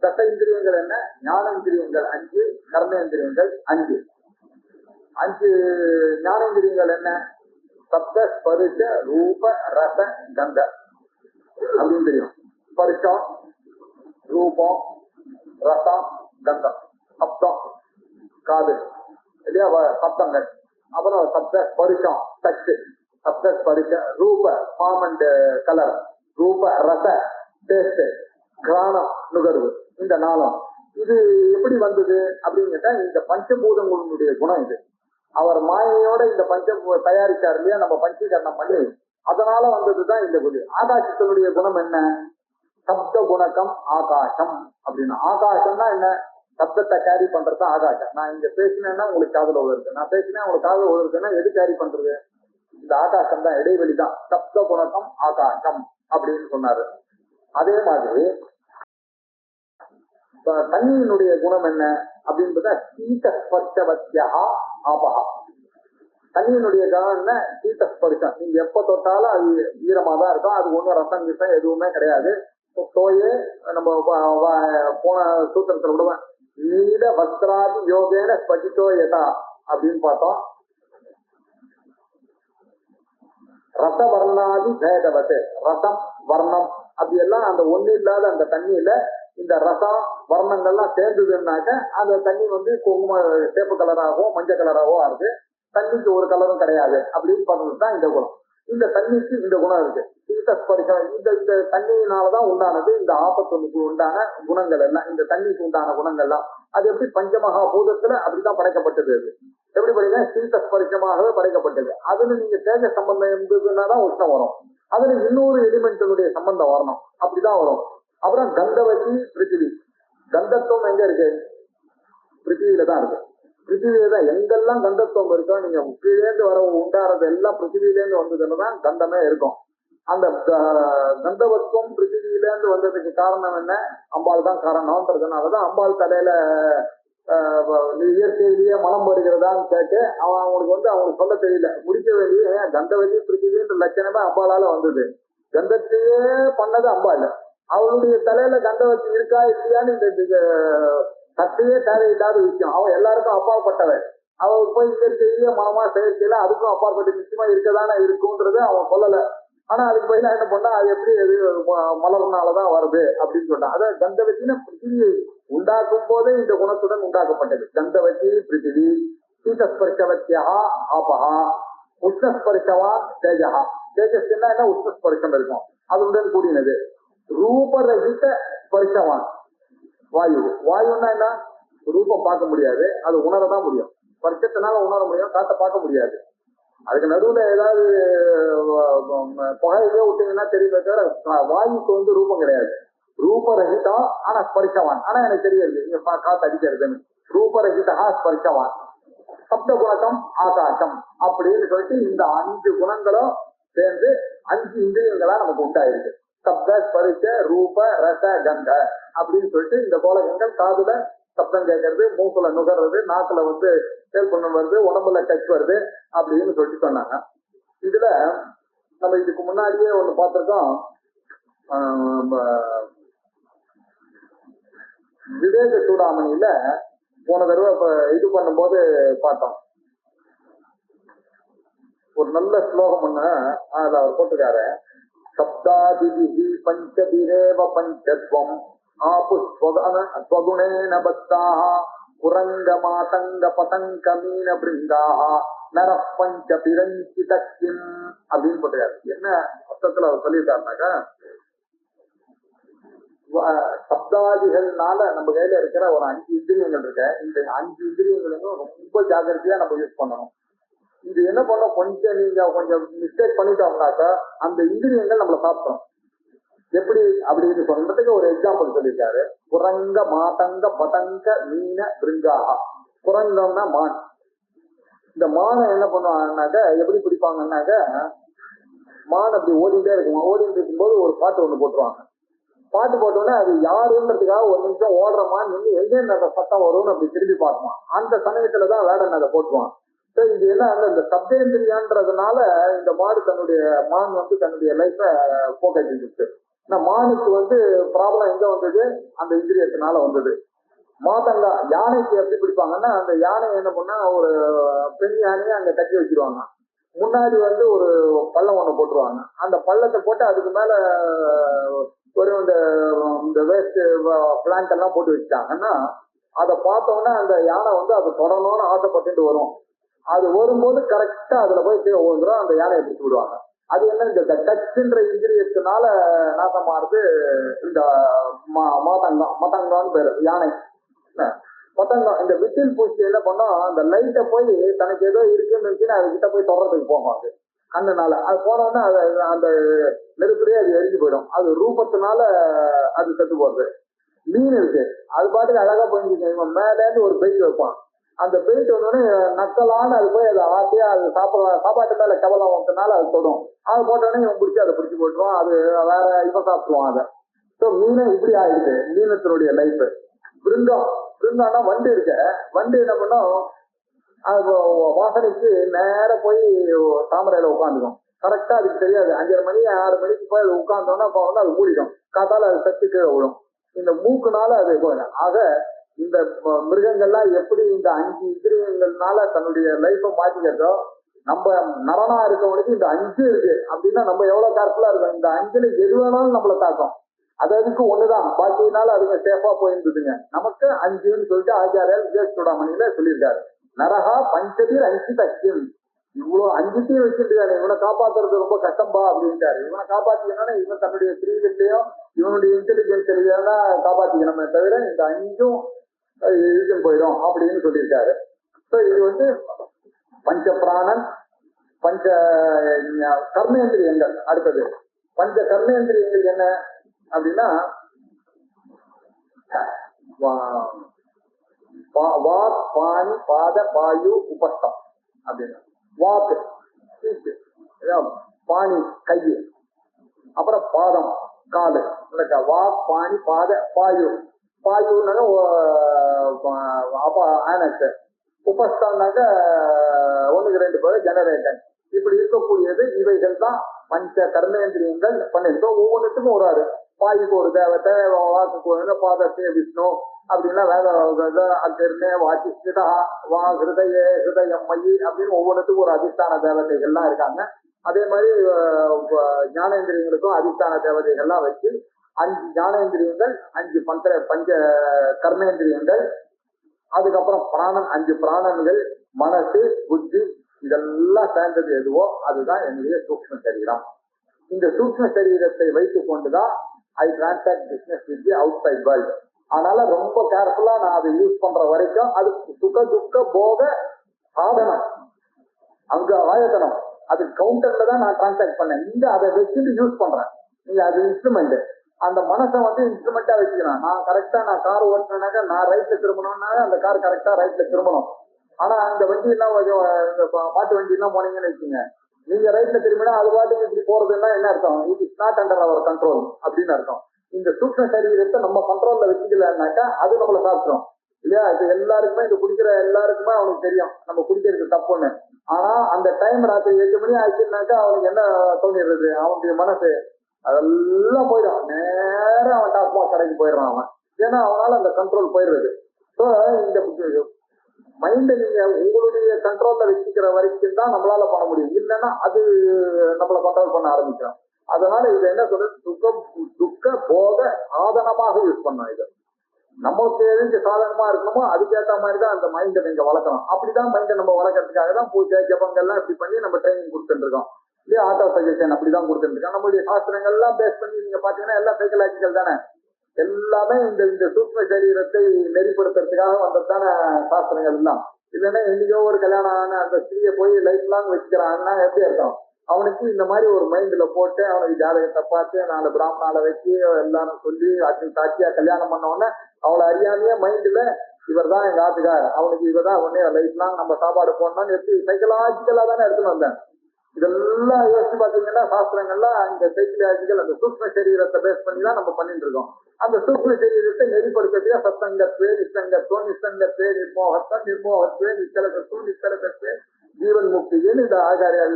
தச இந்திரியங்கள் என்ன? ஞானேந்திரியங்கள் 5, கர்மேந்திரியங்கள் 5. 5 ஞானேந்திரியங்கள் என்ன? சப்த ஸ்பரிச ரூப ரச கந்த அப்படின்னு தெரியும். ஸ்பரிசம், ரூபம், ரசம், கந்தம். சப்தம் காது இல்லையா, சப்தங்கள். அப்புறம் சப்த ஸ்பரிசம் டச், சப்த ஸ்பரிச ரூப ஃபார்ம் அண்ட் கலர், ரூப ரச டேஸ்ட், கிரானம் நுகர்வு. இந்த 4 இது எப்படி வந்தது அப்படின்னு கேட்டா இந்த பஞ்சபூதங்களுடைய குணம் இது. அவர் மாயையோட இந்த தயாரிச்சார் இல்லையா, நம்ம பஞ்சீகரணம் பண்ணி, அதனால வந்ததுதான் இந்த குணம். ஆகாசத்தினுடைய குணம் என்ன? சப்த குணகம் ஆகாசம் அப்படின்னு. ஆகாசம்னா என்ன? சப்தத்தை கேரி பண்றது ஆகாசம். நான் இங்க பேசினேன்னா உங்களுக்கு காதுல விழுது, நான் பேசினேன் உங்களுக்கு காதுல விழுதுன்னா எது கேரி பண்றது? இந்த ஆகாசம் தான், இடைவெளி தான். சப்த குணகம் ஆகாசம் அப்படின்னு சொன்னாரு. அதே மாதிரி தண்ணியினுடைய குணம் என்ன அப்படின்றத சீத ஸ்பர்ஷவத்யா ஆபகா. தண்ணியினுடைய கவன சீத்த ஸ்பரிசம். நீங்க எப்ப தொட்டாலும் அது ஈரமா தான் இருக்கும். அது ஒன்றும் ரசம் கிசம் எதுவுமே கிடையாது. தோயே நம்ம போன சூத்திரத்துல விடுவேன், நீல வஸ்திராதி யோகேன ஸ்பட்டித்தோ யதா அப்படின்னு பார்த்தோம். ரசவர்ணாதி பேதவத்து, ரசம் வர்ணம் அப்படி எல்லாம் அந்த ஒண்ணு இல்லாத அந்த தண்ணியில இந்த ரசம் வர்ணங்கள்லாம் சேர்ந்ததுன்னாக்க அந்த தண்ணி குங்கும சேப்பு கலராகவோ மஞ்சள் கலராகவோ ஆகுது. தண்ணிக்கு ஒரு கலரும் கிடையாது அப்படின்னு பார்த்ததுதான் இந்த குணம். இந்த தண்ணிக்கு இந்த குணம் இருக்கு. இந்த தண்ணியினாலதான் உண்டானது இந்த ஆபத்துக்கு உண்டான குணங்கள் எல்லாம், இந்த தண்ணிக்கு உண்டான குணங்கள்லாம். அது எப்படி பஞ்சமகா பூதத்துல அப்படிதான் படைக்கப்பட்டது. அது எப்படி படிக்க சீத ஸ்பரிசமாகவே படைக்கப்பட்டது. அதுல நீங்க தேஜ சம்பந்தம் இருந்ததுன்னாதான் உஷ்ணம் வரும். அதுல இன்னொரு எலிமெண்ட்டினுடைய சம்பந்தம் வரணும், அப்படிதான் வரும். அப்புறம் கந்தவதி பிருத்திவி. கந்தத்துவம் எங்க இருக்கு? பிருத்திவியில தான் இருக்கு. பிருத்திவியில தான் எங்கெல்லாம் கந்தத்துவம் இருக்கோ, நீங்க கீழேந்து வர உண்டாறது எல்லாம் பிருத்திவியிலேருந்து வந்ததுன்னு கந்தமே இருக்கும். அந்த கந்தவத்துவம் பிருத்திவியிலேருந்து வந்ததுக்கு காரணம் என்ன? அம்பாள் தான் காரணம்ன்றதுனாலதான் அம்பாள் தலையில இயற்கையிலேயே மனம் வருகிறதான்னு கேட்டு அவங்களுக்கு அவங்களுக்கு சொல்ல தெரியல, முடிக்க வேண்டிய கந்தவதி பிருத்திவின்ற லட்சணமே அம்பாளால வந்தது. கந்தத்தையே பண்ணது அம்பாள். அவளுடைய தலையில கந்தவத்தி இருக்கா இல்லையான்னு இந்த சத்தையே தேவையில்லாத விஷயம். அவன் எல்லாருக்கும் அப்பாற்பட்டவன். அவன் போய் இயற்கையிலேயே மனமா செயற்கையில அதுக்கும் அப்பாற்பட்ட நிச்சயமா இருக்கதானே இருக்கும்ன்றது அவன் சொல்லல. ஆனா அதுக்கு போய் என்ன பண்ணா, அது எப்படி எது மலர்னாலதான் வருது அப்படின்னு சொன்னான். அதாவது கந்தவத்தின பிருத்திவியை உண்டாக்கும் போதே இந்த குணத்துடன் உண்டாக்கப்பட்டது. கந்தவதி பிருத்திவி, சீதஸ்பர்ஷவத்தியா ஆபஹா, உஷ்ணஸ்பர்ஷவா தேஜகா. தேஜஸ்னா என்ன? உஷ்ணஸ்பர்ஷம் இருக்கும், அதுடன் கூடினது. ரூபரகித ஸ்பர்ஷவான் வாயு. வாயுன்னா என்ன? ரூபம் பார்க்க முடியாது, அது உணரதான் முடியும். ஸ்பர்ஷத்தினால உணர முடியும், காத்த பார்க்க முடியாது. அதுக்கு நடுவுல ஏதாவது புகையிலே விட்டீங்கன்னா தெரியுமே தவிர வாயுக்கு ரூபம் கிடையாது. ரூபரகிதா ஆனா ஸ்பர்ஷவான். ஆனா எனக்கு தெரியாது இங்க காத்து அடிக்கிறதுன்னு. ரூபரகிதா ஸ்பர்ஷவான். சப்த குணம் ஆகாசம் அப்படின்னு சொல்லிட்டு இந்த 5 குணங்களும் சேர்ந்து 5 இந்திரியங்களா நமக்கு உண்டாயிருக்கு. சப்த ஸ்பரிச ரூப ரச கந்த அப்படின்னு சொல்லிட்டு இந்த கோலகங்கள் காதுல சப்தம் கேட்கறது, மூக்குல நுகர்றது, நாக்குல செயல் பண்ண வருது, உடம்புல டச் வருது அப்படின்னு சொல்லிட்டு சொன்னாங்க. இதுல நம்ம இதுக்கு முன்னாடியே ஒண்ணு பார்த்திருக்கோம். விவேக சூடாமணியில போன தடவை இது பண்ணும்போது பார்த்தோம். ஒரு நல்ல ஸ்லோகம் ஒண்ணு அதுல அவர் போட்டுக்காரு. சப்தாதிபிஹி பஞ்சபிரேவ பஞ்சத்வம் ஆபுஸ்வகுணேன பக்தாஹ குரங்க மாதங்க பதங்க மீன பிருங்காஹ நர பஞ்ச பிரஞ்சித கிம் அப்படின்னு போட்டுக்காரு. என்ன அர்த்தத்துல அவர் சொல்லியிருக்காருனாக்கா, சப்தாதிகள்னால நம்ம கையில இருக்கிற ஒரு 5 இந்திரியங்கள் இருக்க, இந்த 5 இந்திரியங்களையும் ரொம்ப ஜாகிரதையா நம்ம யூஸ் பண்ணணும். இது என்ன பண்ண, கொஞ்சம் மிஸ்டேக் பண்ணிட்டோம்னாக்கா அந்த இந்திரியங்கள் நம்மளை சாப்பிட்டோம். எப்படி அப்படின்னு சொல்றதுக்கு ஒரு எக்ஸாம்பிள் சொல்லியிருக்காரு. குரங்க மாதங்க பதங்க மீன பிருங்காஹா. குரங்கம்னா மான். இந்த மானை என்ன பண்ணுவாங்கன்னாக்க எப்படி பிடிப்பாங்கன்னாக்க, மான் அப்படி ஓடிட்டே இருக்குமா, ஓடிட்டு இருக்கும்போது ஒரு பாட்டு ஒண்ணு போட்டுருவாங்க. பாட்டு போட்டோன்னே அது யாருன்றதுக்காக ஒரு நிமிஷம் ஓடுறமான்னு நின்று எங்கேருந்து அந்த சத்தம் வரும்னு அப்படி திரும்பி பார்க்குமா. அந்த சமயத்துலதான் வேடன் அதை போட்டுருவான். இது என்ன, இந்த சப்தேந்திரியான்றதுனால இந்த மாடு மான் தன்னுடைய லைஃப போக்கடிச்சு. மானுக்கு ப்ராப்ளம் எங்க வந்தது? அந்த இந்திரியத்தினால வந்தது. மாதங்கா யானைக்கு எப்படி பிடிப்பாங்கன்னா, அந்த யானை என்ன பண்ணா ஒரு பெண் யானையை அங்க கட்டி வச்சிருவாங்க. முன்னாடி ஒரு பள்ளம் ஒண்ணு போட்டுருவாங்க. அந்த பள்ளத்தை போட்டு அதுக்கு மேல ஒரு இந்த வேஸ்ட் பிளான்ட் எல்லாம் போட்டு வச்சுட்டாங்கன்னா, அதை பார்த்தோன்னா அந்த யானை அதை தொடரணும்னு ஆசைப்பட்டு வரும். அது வரும்போது கரெக்டா அதுல போய் ஓடுறோம், அந்த யானையை பிடிச்சு விடுவாங்க. அது என்ன, இந்த டச்ன்ற இந்திரியத்தினால நாசமாறுது இந்த மதங்கான்னு பேரு யானை. மதங்கம் இந்த விட்டில் பூச்சி என்ன பண்ணோம், அந்த லைட்டை போய் தனக்கு ஏதோ இருக்குன்னு அது கிட்ட போய் தொடர்றதுக்கு போகும். அது கண்ணுனால அது போனோம்னா அந்த நெருப்புலயே அது எரிஞ்சு போயிடும். அது ரூபத்தினால அது செத்து போறது. மீன் இருக்கு, அது பாட்டுக்கு அழகா போயிருக்கு. இவன் மேல இருந்து ஒரு பெயிண்ட் வைப்பான். அந்த பெயிண்ட் வந்தோடனே நக்கலான்னு அது போய் அதை ஆசையா அது சாப்பாட்டு மேல கவலம் வந்ததுனால அது தொடும். அது போட்டோடனே இவன் பிடிச்சி அதை பிடிச்சி போட்டுருவான். அது வேற இவன் சாப்பிடுவான் அதை. ஸோ மீனை இப்படி ஆயிடுது மீனத்தினுடைய லைஃப். பிருங்கம்னா வண்டு இருக்க, வண்டு என்ன பண்ணும், அது வாசனைக்கு நேர போய் தாமரையில உட்காந்துக்கும். கரெக்டா அதுக்கு தெரியாது. 5:30 மணி 6 மணிக்கு போய் அது உட்கார்ந்தோம்னா அப்ப வந்து அது மூடிடும். காத்தால அது சத்து கீழே விழும். இந்த மூக்குனால அது போயிடும். ஆக இந்த மிருகங்கள்லாம் எப்படி இந்த 5 இந்திரியங்கள்னால தன்னுடைய லைஃபை மாத்திக்கிறதோ, நம்ம நரனா இருக்கவனுக்கு இந்த 5 இருக்கு அப்படின்னா நம்ம எவ்வளவு கேர்ஃபுல்லா இருக்கோம். இந்த 5ல எது வேணாலும் நம்மளை தாக்கும். அது அதுக்கு ஒண்ணுதான், பாக்கினால அதுங்க சேஃபா போயிருந்ததுங்க. நமக்கு 5ன்னு சொல்லிட்டு ஆச்சாரியார் விஜயசூடாமணியில சொல்லியிருக்காரு. நரகா பஞ்சதீர் 5 தக்கியம். இவ்வளவு 5த்தையும் வச்சிருக்காரு, இவனை காப்பாத்துறது ரொம்ப கஷ்டம்பா அப்படின்ட்டாரு. இவனை காப்பாத்திக்கணும்னா இவன் தன்னுடைய ஸ்ரீவில்லையும் இவனுடைய இன்டெலிஜென்ஸ் காப்பாத்திக்கணுமே தவிர இந்த 5ம் இதுக்கு போயிடும் அப்படின்னு சொல்லியிருக்காரு. இது வந்து பஞ்ச பிராணன், பஞ்ச கர்மேந்திரியங்கள். அடுத்தது பஞ்ச கர்மேந்திரியங்கள் என்ன அப்படின்னா, வாக் பாணி பாத பாயு உபஸ்தம் அப்படின்னு. வாக்கு பாணி கையு, அப்புறம் பாதம் காலு. வாக் பாணி பாத பாயு. பாயுனாக்க ஆனஸ், உபஸ்தானாக்க 1க்கு 2 பேர் ஜெனரேட்டர். இப்படி இருக்கக்கூடியது இவைகள் தான் பஞ்ச கர்மேந்திரியங்கள். 12. ஒவ்வொன்றுத்துக்கும் ஒரு ஆறு. பாயுக்கு ஒரு தேவத்தை, வாக்குக்கு ஒரு, பாதத்தை விஷ்ணு அப்படின்னா வேத அகிர்ணே வாச்சிஸ்திதா வா ஹிருதய ஹிருதயம்மயி அப்படின்னு ஒவ்வொன்றுத்துக்கும் ஒரு அதிஷ்டான தேவதைகள்லாம் இருக்காங்க. அதே மாதிரி ஞானேந்திரியங்களுக்கும் அதிஷ்டான தேவதைகள்லாம் வச்சு 5 ஞானேந்திரியங்கள், 5 பஞ்ச கர்மேந்திரியங்கள், அதுக்கப்புறம் பிராணன், 5 பிராணன்கள், மனசு, புத்தி, இதெல்லாம் சேர்ந்தது எதுவோ அதுதான் என்னுடைய சூக்ஷ்ம சரீரம். இந்த சூக்ஷ்ம சரீரத்தை வைத்துக் கொண்டுதான் I transact business with the outside world. அதனால ரொம்ப கேர்ஃபுல்லா நான் அதை யூஸ் பண்ற வரைக்கும் அது சுக துக்க போக சாதனம், அங்க ஆயத்தனம், அது கவுண்டர்ல தான் நான் டிரான்சாக்ட் பண்ணேன். இங்க அதை வச்சுட்டு யூஸ் பண்றேன். நீங்க அது இன்ஸ்ட்ருமெண்ட். அந்த மனசை வந்து இன்ஸ்ட்ருமெண்டா வச்சுக்கிறேன். நான் கரெக்டா நான் கார் ஓட்டினாக்க நான் ரைட்ல திரும்பணும்னா அந்த கார் கரெக்டா ரைட்ல திரும்பணும். ஆனா இந்த வண்டி எல்லாம் இந்த பாட்டு வண்டி எல்லாம் போனீங்கன்னு வச்சுங்க, நீங்க ரைட்ல திரும்பினா அது பாட்டுக்கு இப்படி போறதுன்னா என்ன அர்த்தம்? It is not under our control அப்படின்னு அர்த்தம். இந்த சூக்ஷ்ம சரீரத்தை நம்ம கண்ட்ரோல்ல வச்சுக்கலன்னாக்கா அது நம்மளை சாப்பிடும் இல்லையா? இது எல்லாருக்குமே, இது குடிக்கிற எல்லாருக்குமே அவனுக்கு தெரியும் நம்ம குடிக்கிறது தப்புன்னு. ஆனா அந்த டைம் ராத்திரி 8 மணி ஆயிடுச்சுனாக்கா அவனுக்கு என்ன தோணிடுறது? அவனுடைய மனசு அதெல்லாம் போயிடும். நேரம் அவன் டாஸ்மாக் கடைக்கு போயிடுறான் அவன். ஏன்னா அவனால அந்த கண்ட்ரோல் போயிடுறது. ஸோ இந்த மைண்டை நீங்க உங்களுடைய கண்ட்ரோல்ல வச்சுக்கிற வரைக்கும் தான் நம்மளால பண்ண முடியும். இல்லைன்னா அது நம்மளை கண்ட்ரோல் பண்ண ஆரம்பிக்கிறோம். அதனால இது என்ன சொல்றது? துக்க போக சாதனமாக யூஸ் பண்ணணும். இது நமக்கு எதுக்கு சாதனமா இருக்கணுமோ அதுக்கேற்ற மாதிரி தான் அந்த மைண்டை நீங்க வளர்க்கணும். அப்படிதான் மைண்டை நம்ம வளர்க்கறதுக்காக தான் பூஜை ஜபங்கள்லாம் இப்படி பண்ணி நம்ம ட்ரைனிங் கொடுத்துட்டு இருக்கோம் இல்லையா? ஆட்டோ சஜஷன் அப்படிதான் கொடுத்துட்டு இருக்கோம். நம்மளுடைய சாஸ்திரங்கள்லாம் பேஸ் பண்ணி நீங்க பாத்தீங்கன்னா எல்லாம் சைக்கலாஜிக்கல் தானே. எல்லாமே இந்த சூக்ஷ்ம சரீரத்தை நெறிப்படுத்துறதுக்காக வந்ததுதானே சாஸ்திரங்கள் எல்லாம். இல்லைன்னா எங்கேயோ ஒரு கல்யாணம் ஆன அந்த ஸ்திரியை போய் லைஃப் லாங் வச்சுக்கிறான்னா எப்படி அர்த்தம்? அவனுக்கு இந்த மாதிரி ஒரு மைண்ட்ல போட்டு அவனுக்கு ஜாதகத்தை பார்த்து 4 பிராமணால வச்சு எல்லாரும் சொல்லி அது சாட்சியா கல்யாணம் பண்ண உடனே அவளை அறியாமையே மைண்ட்ல இவர் தான் எங்க ஆத்துக்கார், அவனுக்கு இவதான் உடனே லைஃப் லாங் நம்ம சாப்பாடு போடணும்னு எப்படி சைக்கலாஜிக்கலா தானே எடுத்துன்னு வந்தேன். இதெல்லாம் யோசிச்சு பாத்தீங்கன்னா சாஸ்திரங்கள்லாம் இந்த சைக்கலாஜிக்கல் அந்த சூக்ஷ்ம சரீரத்தை பேஸ் பண்ணி தான் நம்ம பண்ணிட்டு இருக்கோம். அந்த சூக்ஷ்ம சரீரத்தை நெறிப்படுத்துறதுக்கு சத்தங்கத்வே நிசங்கத்துவம், நிசங்கத்வே நிர்மோகத்துவம், நிர்மோகத்துவே நிச்சலகத்துவம், நிச்சலகத்வே ஜீவன் முக்தின்னு இந்த ஆச்சாரியால்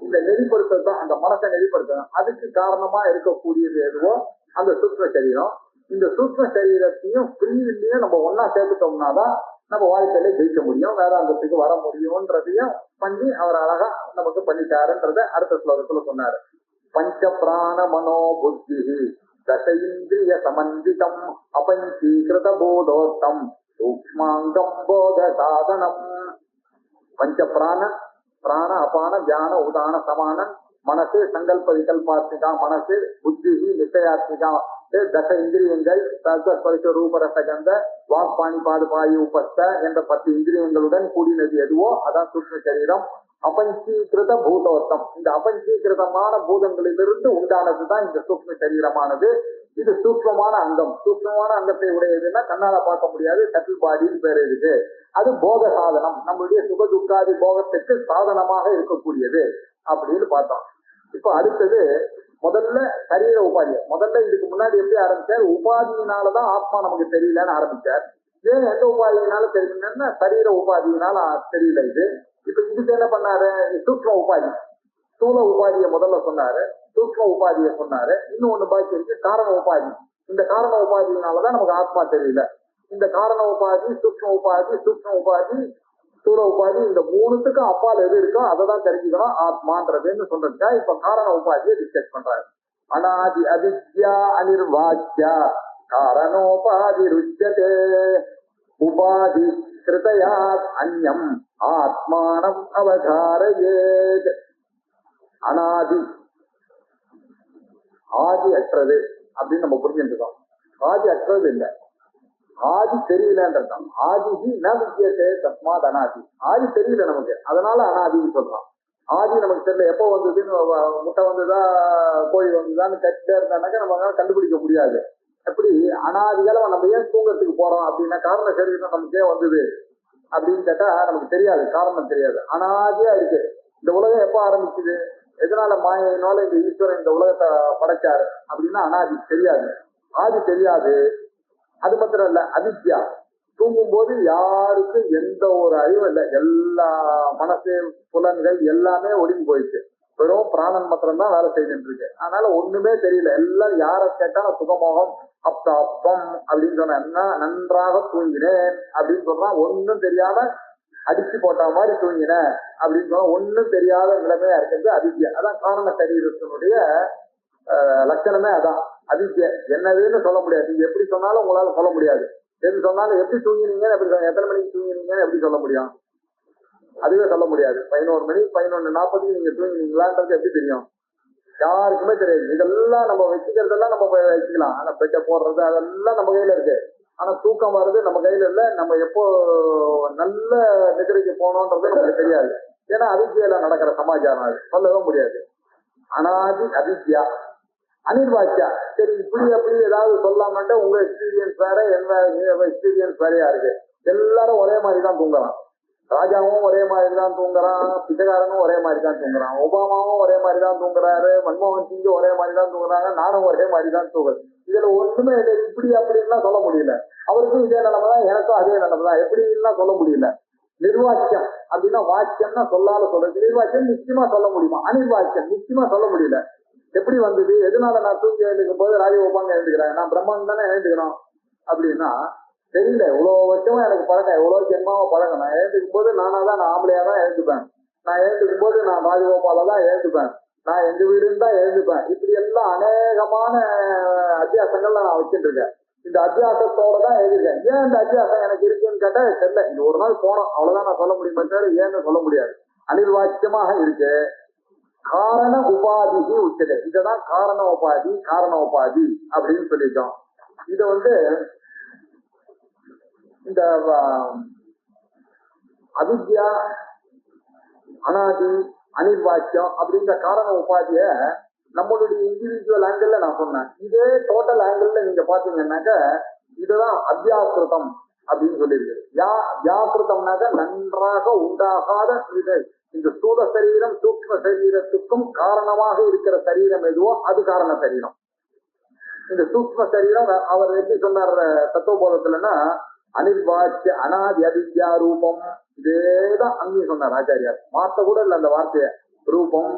இந்த நெறிப்படுத்தான், அந்த மனசை நெறிப்படுத்தணும். அதுக்கு காரணமா இருக்கக்கூடியது எதுவோ அந்த சூக்ஷ்ம சரீரம். இந்த சூக்ஷ்ம சரீரத்தையும் ஃப்ரீவில்லையும் நம்ம ஒன்னா சேர்த்துட்டோம்னா தான் நம்ம வாழ்க்கையில ஜெயிக்க முடியும், வேதாந்தத்துக்கு வர முடியும்ன்றதையும் பண்ணி அவர் அழகா நமக்கு பண்ணிட்டாருன்றத அடுத்த ஸ்லோகத்துல சொன்னாரு. பஞ்ச பிராண மனோ புத்தி தச இந்திரிய சமன்விதம் அபஞ்சீகிருத போதோத்தம் சூக்ஷ்மாங்கம் போத சாதனம். பஞ்ச பிராண, பிராண அபான தியான உதான சமானன், மனசு சங்கல்ப விகல்பாத்மிகா, மனசு புத்தி நிச்சயாத்மிகா, தச இந்திரியங்கள் சர்வஸ்பரிச ரூபரசகந்த வாக் பாணி பாது பாயு உபஸ்த என்ற 10 இந்திரியங்களுடன் கூடினது எதுவோ அதான் சூக்ஷ்ம சரீரம். அபஞ்சீகிருத பூதோத்தம், இந்த அபஞ்சீகிருதமான பூதங்களிலிருந்து உண்டானதுதான் இந்த சூக்ஷ்ம சரீரமானது. இது சூக்ஷ்மமான அங்கம். சூக்ஷ்மமான அங்கத்தை உடையதுன்னா கண்ணால பார்க்க முடியாது, சட்டில் பாடின்னு பேர் இருக்கு. அது போக சாதனம், நம்மளுடைய சுக துக்காதி போகத்துக்கு சாதனமாக இருக்கக்கூடியது அப்படின்னு பார்த்தோம். இப்ப அடுத்தது முதல்ல சரீர உபாதி. முதல்ல இதுக்கு முன்னாடி எப்படி ஆரம்பிச்சார்? உபாதியினாலதான் ஆத்மா நமக்கு தெரியலன்னு ஆரம்பிச்சார். ஏன் எந்த உபாதியினால தெரியுதுன்னா சரீர உபாதியினால தெரியல இது. இப்ப இதுக்கு என்ன பண்ணாரு? சூக்ம உபாதி, ஸ்தூல உபாதியை முதல்ல சொன்னாரு, சூக்ம உபாதியை சொன்னாரு, இன்னும் ஒண்ணு பாக்கி இருக்கு காரண உபாதி. இந்த காரண உபாதியினாலதான் நமக்கு ஆத்மா தெரியல. இந்த காரண உபாதி, சூக்ம உபாதி, ஸ்தூல உபாதி, இந்த மூணுத்துக்கும் அப்பால் எது இருக்கோ அதை தான் தெரிஞ்சுக்கணும் ஆத்மான்றதுன்னு சொல்றதுக்கா இப்ப காரண உபாதியை டிஸ்கஸ் பண்றாரு. அநாதி அவித்யா அனிர்வாச்யா காரணோபாதி ருச்யதே உபாதி கிருதயா அந்யம் ஆத்மானம் அவதாரயேத். அனாதி, ஆதி அற்றது அப்படின்னு நம்ம புரிஞ்சுருக்கோம். ஆதி அற்றது இல்லை, ஆதி தெரியலன்றதான். ஆதி ந வித்தியதே தஸ்மாத் அனாதி. ஆதி தெரியல நமக்கு, அதனால அனாதின்னு சொல்றான். ஆதி நமக்கு தெரியல, எப்போ வந்ததுன்னு, முட்டை வந்ததா கோழி வந்ததான்னு கட்டிட்டே இருந்தானாக்கா நம்ம கண்டுபிடிக்க முடியாது. எப்படி அனாதிகால நம்ம ஏன் தூங்கறதுக்கு போறோம் அப்படின்னா காரண சரீரம் நமக்கு ஏன் வந்தது அப்படின்னு கேட்டா நமக்கு தெரியாது, காரணம் தெரியாது. அனாதியா இருக்கு. இந்த உலகம் எப்ப ஆரம்பிச்சுது, எதனால மாயினால இந்த ஈஸ்வரன் இந்த உலகத்தை படைச்சாரு அப்படின்னா அனாதி தெரியாது, ஆதி தெரியாது. அது மாத்திரம் இல்ல, அவித்யா. தூங்கும் போது யாருக்கும் எந்த ஒரு அறிவும் இல்லை, எல்லா மனசு புலன்கள் எல்லாமே ஒடுங்கி போயிடுச்சு. வெறும் பிராணன் மாத்திரம் தான் வேலை செய்துட்டு இருக்கு. அதனால ஒண்ணுமே தெரியல. எல்லாம் யார கேட்டாலும் சுகமோகம் அப்தாப்தம் அப்படின்னு சொன்னா நன்றாக தூங்கினேன் அப்படின்னு சொல்றான். ஒன்னும் தெரியாம அடிச்சு போட்ட மாதிரி தூங்கினேன் அப்படின்னு சொன்னா ஒன்னும் தெரியாத நிலைமையா இருக்கிறது அவித்யா. அதான் காரண சரீரத்தினுடைய லட்சணமே அதான். அவித்யா என்னதுன்னு சொல்ல முடியாது. நீங்க எப்படி சொன்னாலும் உங்களால சொல்ல முடியாது. எது சொன்னாலும் எப்படி தூங்கினீங்கன்னு எப்படி, எத்தனை மணிக்கு தூங்கினீங்கன்னு எப்படி சொல்ல முடியும்? அதுவே சொல்ல முடியாது. 11 மணி 11:40 நீங்க தூங்கினீங்களான்றது எப்படி தெரியும்? யாருக்குமே தெரியாது. இதெல்லாம் நம்ம வச்சுக்கிறதெல்லாம் நம்ம வச்சுக்கலாம். ஆனா பெட்டை போடுறது அதெல்லாம் நம்ம கையில இருக்கு. ஆனா தூக்கம் வர்றது நம்ம கையில இல்ல. நம்ம எப்போ நல்ல நிதிரைக்கு போனோன்றது நமக்கு தெரியாது. ஏன்னா அவித்யால நடக்கிற சமாச்சாரம் அது சொல்லவே முடியாது. அனாதி அவித்யா அனிர்வாச்சியா. சரி இப்படி அப்படி ஏதாவது சொல்லாமட்டா உங்க எக்ஸ்பீரியன்ஸ் வேற, என்ன எக்ஸ்பீரியன்ஸ் வேறையா இருக்கு. எல்லாரும் ஒரே மாதிரி தான் தூங்கலாம். ராஜாவும் ஒரே மாதிரி தான் தூங்குறான், பிச்சைக்காரனும் ஒரே மாதிரி தான் தூங்குறான், ஒபாமாவும் ஒரே மாதிரி தான் தூங்குறாரு, மன்மோகன் சிங்கும் ஒரே மாதிரி தான் தூங்குறாங்க, நானும் ஒரே மாதிரி தான் தூங்குறேன். இதுல ஒண்ணுமே இப்படி அப்படின்லாம் சொல்ல முடியல. அவருக்கும் இதே நிலைமை தான், எனக்கும் அதே நிலைமை தான், எப்படின்லாம் சொல்ல முடியல. நிர்வாக்கியம் அப்படின்னா வாக்கியம்னா சொல்லால சொல்றது. நிர்வாக்கியம் நிச்சயமா சொல்ல முடியுமா? அனிர்வாக்கியம் நிச்சயமா சொல்ல முடியல. எப்படி வந்தது, எதனால நான் தூங்கி எழுந்துக்கும் போது ராஜகோபாங்க எழுந்துக்கிறேன், நான் பிரம்மன் தானே எழுந்துக்கிறோம் அப்படின்னா தெரியல. இவ்வளவு வருஷமா எனக்கு பழக்கம், எவ்வளவு ஜென்மாவா பழக்கம். நான் எழுந்துக்கும் போது நான் ஆம்பளையா தான் எழுந்துப்பேன், நான் எழுந்துக்கும் போது நான் ராஜகோபால தான் எழுந்துப்பேன், நான் எங்க வீடுன்னு தான் எழுந்துப்பேன். இப்படி எல்லாம் அநேகமான அத்தியாசங்கள்ல நான் வச்சுட்டு இருக்கேன். இந்த அத்தியாசத்தோட தான் எழுதிருக்கேன். ஏன் இந்த அத்தியாசம் எனக்கு இருக்குன்னு கேட்டா தெரியல. இது ஒரு நாள் போனோம் அவ்வளவுதான் நான் சொல்ல முடியுமே தவிர ஏன்னு சொல்ல முடியாது. அனிர்வாச்சியமாக இருக்கு. காரண உபாதி உச்சது. இததான் காரண உபாதி அப்படின்னு சொல்லிட்டோம். இத இந்த அவித்யா அனாதி அனிர்வாச்சியம் அப்படிங்கிற காரண உபாதிய நம்மளுடைய இண்டிவிஜுவல் ஆங்கிள் நான் சொன்னேன். இதே டோட்டல் ஆங்கிள் நீங்க பாத்தீங்கன்னாக்க இதுதான் அத்தியாசிருதம் அப்படின்னு சொல்லியிருக்கு. வியாக்கிருத்தம்னாக்க நன்றாக உண்டாகாத இந்த ஸ்தூல சரீரம் சூக்ம சரீரத்துக்கும் காரணமாக இருக்கிற சரீரம் எதுவோ அது காரண சரீரம். இந்த சூக்ம சரீரம் அவர் எப்படி சொன்னார் தத்துவபோதத்துலன்னா அனிர்வாச்சிய அனாதி அவித்யா ரூபம். இதேதான் அங்கேயும் சொன்னார் ஆச்சாரியார், மாற்ற கூட இல்லை அந்த வார்த்தைய. ரூபம்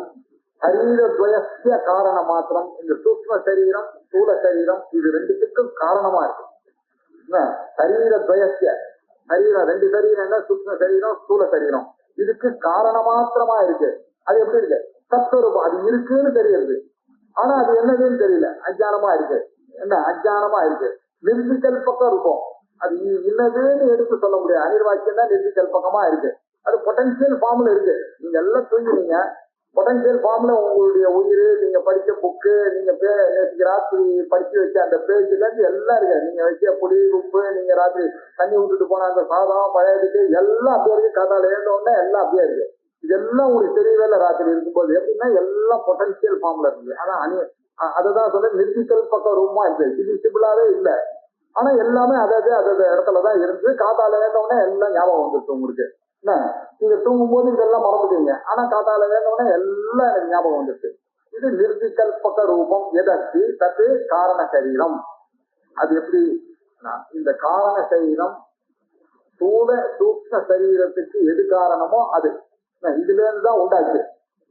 சரீரத்வயஸ்ய காரண மாத்திரம். இந்த சூக்ம சரீரம் ஸ்தூல சரீரம் இது ரெண்டுத்துக்கும் காரணமா இருக்கு. சரீரத்வயஸ்ய சரீரம், ரெண்டு சரீரம் என்ன, சூக்ம சரீரம் ஸ்தூல சரீரம், இதுக்கு காரண மாத்திரமா இருக்கு. அது எப்படி இருக்கு? தத்துவரூபம். அது இருக்குன்னு தெரியுது, ஆனா அது என்னதுன்னு தெரியல, அஜானமா இருக்கு. என்ன அஜானமா இருக்கு? நிர்விகல்பக ரூபம். அது இன்னதுன்னு எடுத்து சொல்ல முடியாது. அனிர்வாச்சியம் தான் நிர்விகல்பகமா இருக்கு. அது பொட்டன்சியல் ஃபார்ம்ல இருக்கு. நீங்க எல்லாம் தூங்கினீங்க, பொட்டன்சியல் ஃபார்ம்ல உங்களுடைய உயிர், நீங்க படிச்ச புக்கு, நீங்க ராத்திரி படிச்சு வச்ச அந்த பேஜ்ல இருந்து எல்லாம் இருக்கு. நீங்க வச்ச புளி உப்பு, நீங்க ராத்திரி தண்ணி விட்டுட்டு போன அந்த சாதம் பழையதுக்கு எல்லாம் அப்படியே இருக்கு. காதால எழுந்தோடனே எல்லாம் அப்படியே இருக்கு. இதெல்லாம் உங்களுக்கு தெரியவே இல்லை ராத்திரி இருக்கும்போது. எப்படின்னா எல்லாம் பொட்டன்சியல் ஃபார்ம்ல இருக்கு. ஆனா அதுதான் சொல்ல நிர்விகல்பக ரூபமா இருக்கு. டிவிசிபிளாவே இல்லை. ஆனா எல்லாமே அதாவது இடத்துலதான் இருந்து காத்தால வேண்டவுடனே எல்லாம் ஞாபகம் வந்துருச்சு உங்களுக்கு. என்ன நீங்க தூங்கும் போது இதெல்லாம் மறந்துட்டீங்க, ஆனா காத்தால வேண்டவுடனே எல்லாம் எனக்கு ஞாபகம் வந்துருச்சு. இது நிர்விகல்பக ரூபம். எதற்கு? தத்து காரண சரீரம். அது எப்படி? இந்த காரண சரீரம் ஸ்தூல சூக்ஷ்ம சரீரத்துக்கு எது காரணமோ அது இதுல இருந்துதான் உண்டாச்சு.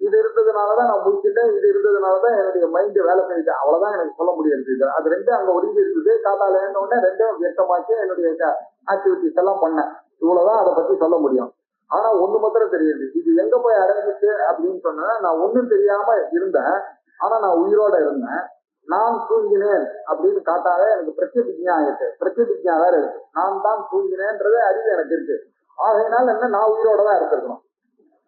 இது இருந்ததுனாலதான் நான் முடிச்சுட்டேன், இது இருந்ததுனாலதான் என்னுடைய மைண்ட் வேலை செஞ்சுட்டேன், அவ்வளவுதான் எனக்கு சொல்ல முடியாது. அது ரெண்டும் அங்க ஒடுங்கி இருக்குது. காத்தால உடனே ரெண்டும் வியக்தமாச்சு என்னுடைய ஆக்டிவிட்டிஸ் எல்லாம் பண்ணேன். இவ்வளவுதான் அதை பத்தி சொல்ல முடியும். ஆனா ஒண்ணு மாத்திரம் தெரியுது, இது எங்க போய் அடைஞ்சிச்சு அப்படின்னு சொன்னா, நான் ஒண்ணும் தெரியாம இருந்தேன், ஆனா நான் உயிரோட இருந்தேன். நான் தூங்கினேன் அப்படின்னு காட்டாத எனக்கு பிரத்யபிஜ்ஞா இருக்கு. பிரத்யபிஜ்ஞா வேற இருக்கு. நான் தான் தூங்கினேன்றதே அறிவு எனக்கு இருக்கு. ஆகையினால என்ன, நான் உயிரோட தான் இருந்திருக்கணும்,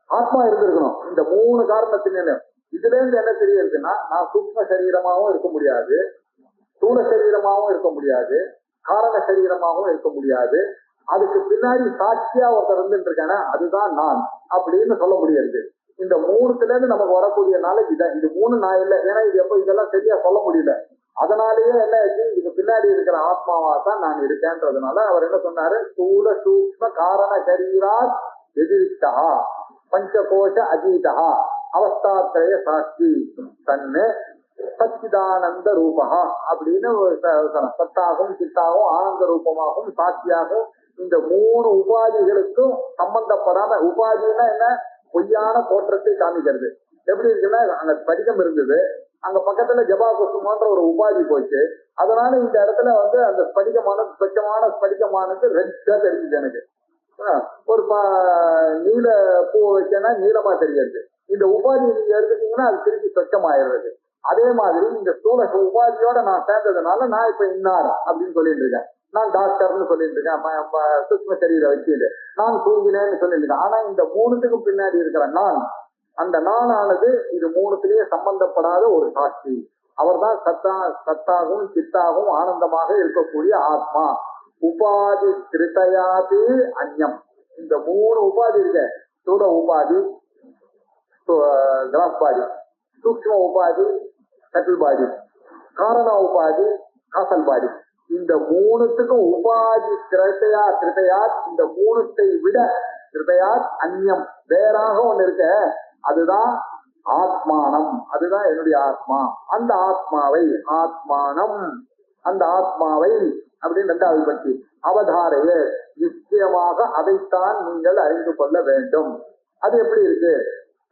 ஆத்மா இருந்திருக்கணும். இந்த 3 காரணத்தினால இதுல இருந்து என்ன தெரியுதுன்னா, நான் சூக்ம சரீரமாகவும் இருக்க முடியாது, ஸ்தூல சரீரமாகவும் இருக்க முடியாது, காரண சரீரமாகவும் இருக்க முடியாது. அதுக்கு பின்னாடி சாட்சியா ஒருத்தர் இருந்துட்டு இருக்கானே, அதுதான் நான் அப்படின்னு சொல்ல முடியாது. இந்த 3த்துல இருந்து நமக்கு வரக்கூடிய நாலேஜ் இதான். இது 3 நான் இல்லை, ஏன்னா இது எப்ப இதெல்லாம் சரியா சொல்ல முடியல. அதனாலேயே என்ன ஆச்சு, இதுக்கு பின்னாடி இருக்கிற ஆத்மாவா தான் நான் இருக்கேன்றதுனால அவர் என்ன சொன்னாரு, ஸ்தூல சூக்ம காரண சரீரா எதிரிஷ்டா பஞ்சகோஷ அதீதா அவஸ்தாத்ரய சாட்சி தன்னு சச்சிதானந்த ரூபா அப்படின்னு சத்தாகவும் சித்தாகவும் ஆனந்த ரூபமாகவும் சாட்சியாகவும் இந்த 3 உபாதிகளுக்கும் சம்பந்தப்படாம, உபாதினா என்ன, பொய்யான தோற்றத்தை காமிக்கிறது. எப்படி இருக்குன்னா, அங்க ஸ்படிகம் இருந்தது, அங்க பக்கத்துல ஜபா குசுமான்ற ஒரு உபாதி போச்சு. அதனால இந்த இடத்துல அந்த ஸ்படிகமானது, ஸ்வச்சமான ஸ்படிகமானது ரெட்டா தெரியுது எனக்கு. ஒரு நீல பூ வச்சேன்னா நீளமா தெரியாது. இந்த உபாதி நீங்க எடுத்துட்டீங்கன்னா அது திருப்பி ஸ்வச்சமாயிடுறது. அதே மாதிரி இந்த ஸ்தூல உபாதியோட நான் சேர்ந்ததுனால நான் இப்ப இன்னார் அப்படின்னு சொல்லிட்டு இருக்கேன். நான் டாக்டர்னு சொல்லிட்டு இருக்கேன், சூக்ம சரீரை வச்சுட்டு நான் தூங்கினேன்னு சொல்லிட்டு இருக்கேன். ஆனா இந்த 3த்துக்கும் பின்னாடி இருக்கிற நான், அந்த நானானது இது 3த்திலேயே சம்பந்தப்படாத ஒரு சாட்சி. அவர் தான் சத்தாகவும் சித்தாகவும் ஆனந்தமாக இருக்கக்கூடிய ஆத்மா. உபாதி கிருத்தையாது அந்யம். இந்த 3 உபாதி இருக்க, ஸ்தூல உபாதி கிராஸ் பாடி, சூக்ஷ்ம உபாதி சட்டில் பாடி, காரண உபாதி காசல் பாடி. இந்த 3த்துக்கும் உபாதி கிருத்தையா இந்த 3த்தை விட கிருத்தையா அந்யம் வேறாக ஒண்ணு இருக்க, அதுதான் ஆத்மானம். அதுதான் என்னுடைய ஆத்மா. அந்த ஆத்மாவை ஆத்மானம், அந்த ஆத்மாவை அப்படின்னு 2வது பற்றி அவதாரைய நிச்சயமாக அதைத்தான் நீங்கள் அறிந்து கொள்ள வேண்டும். அது எப்படி இருக்கு,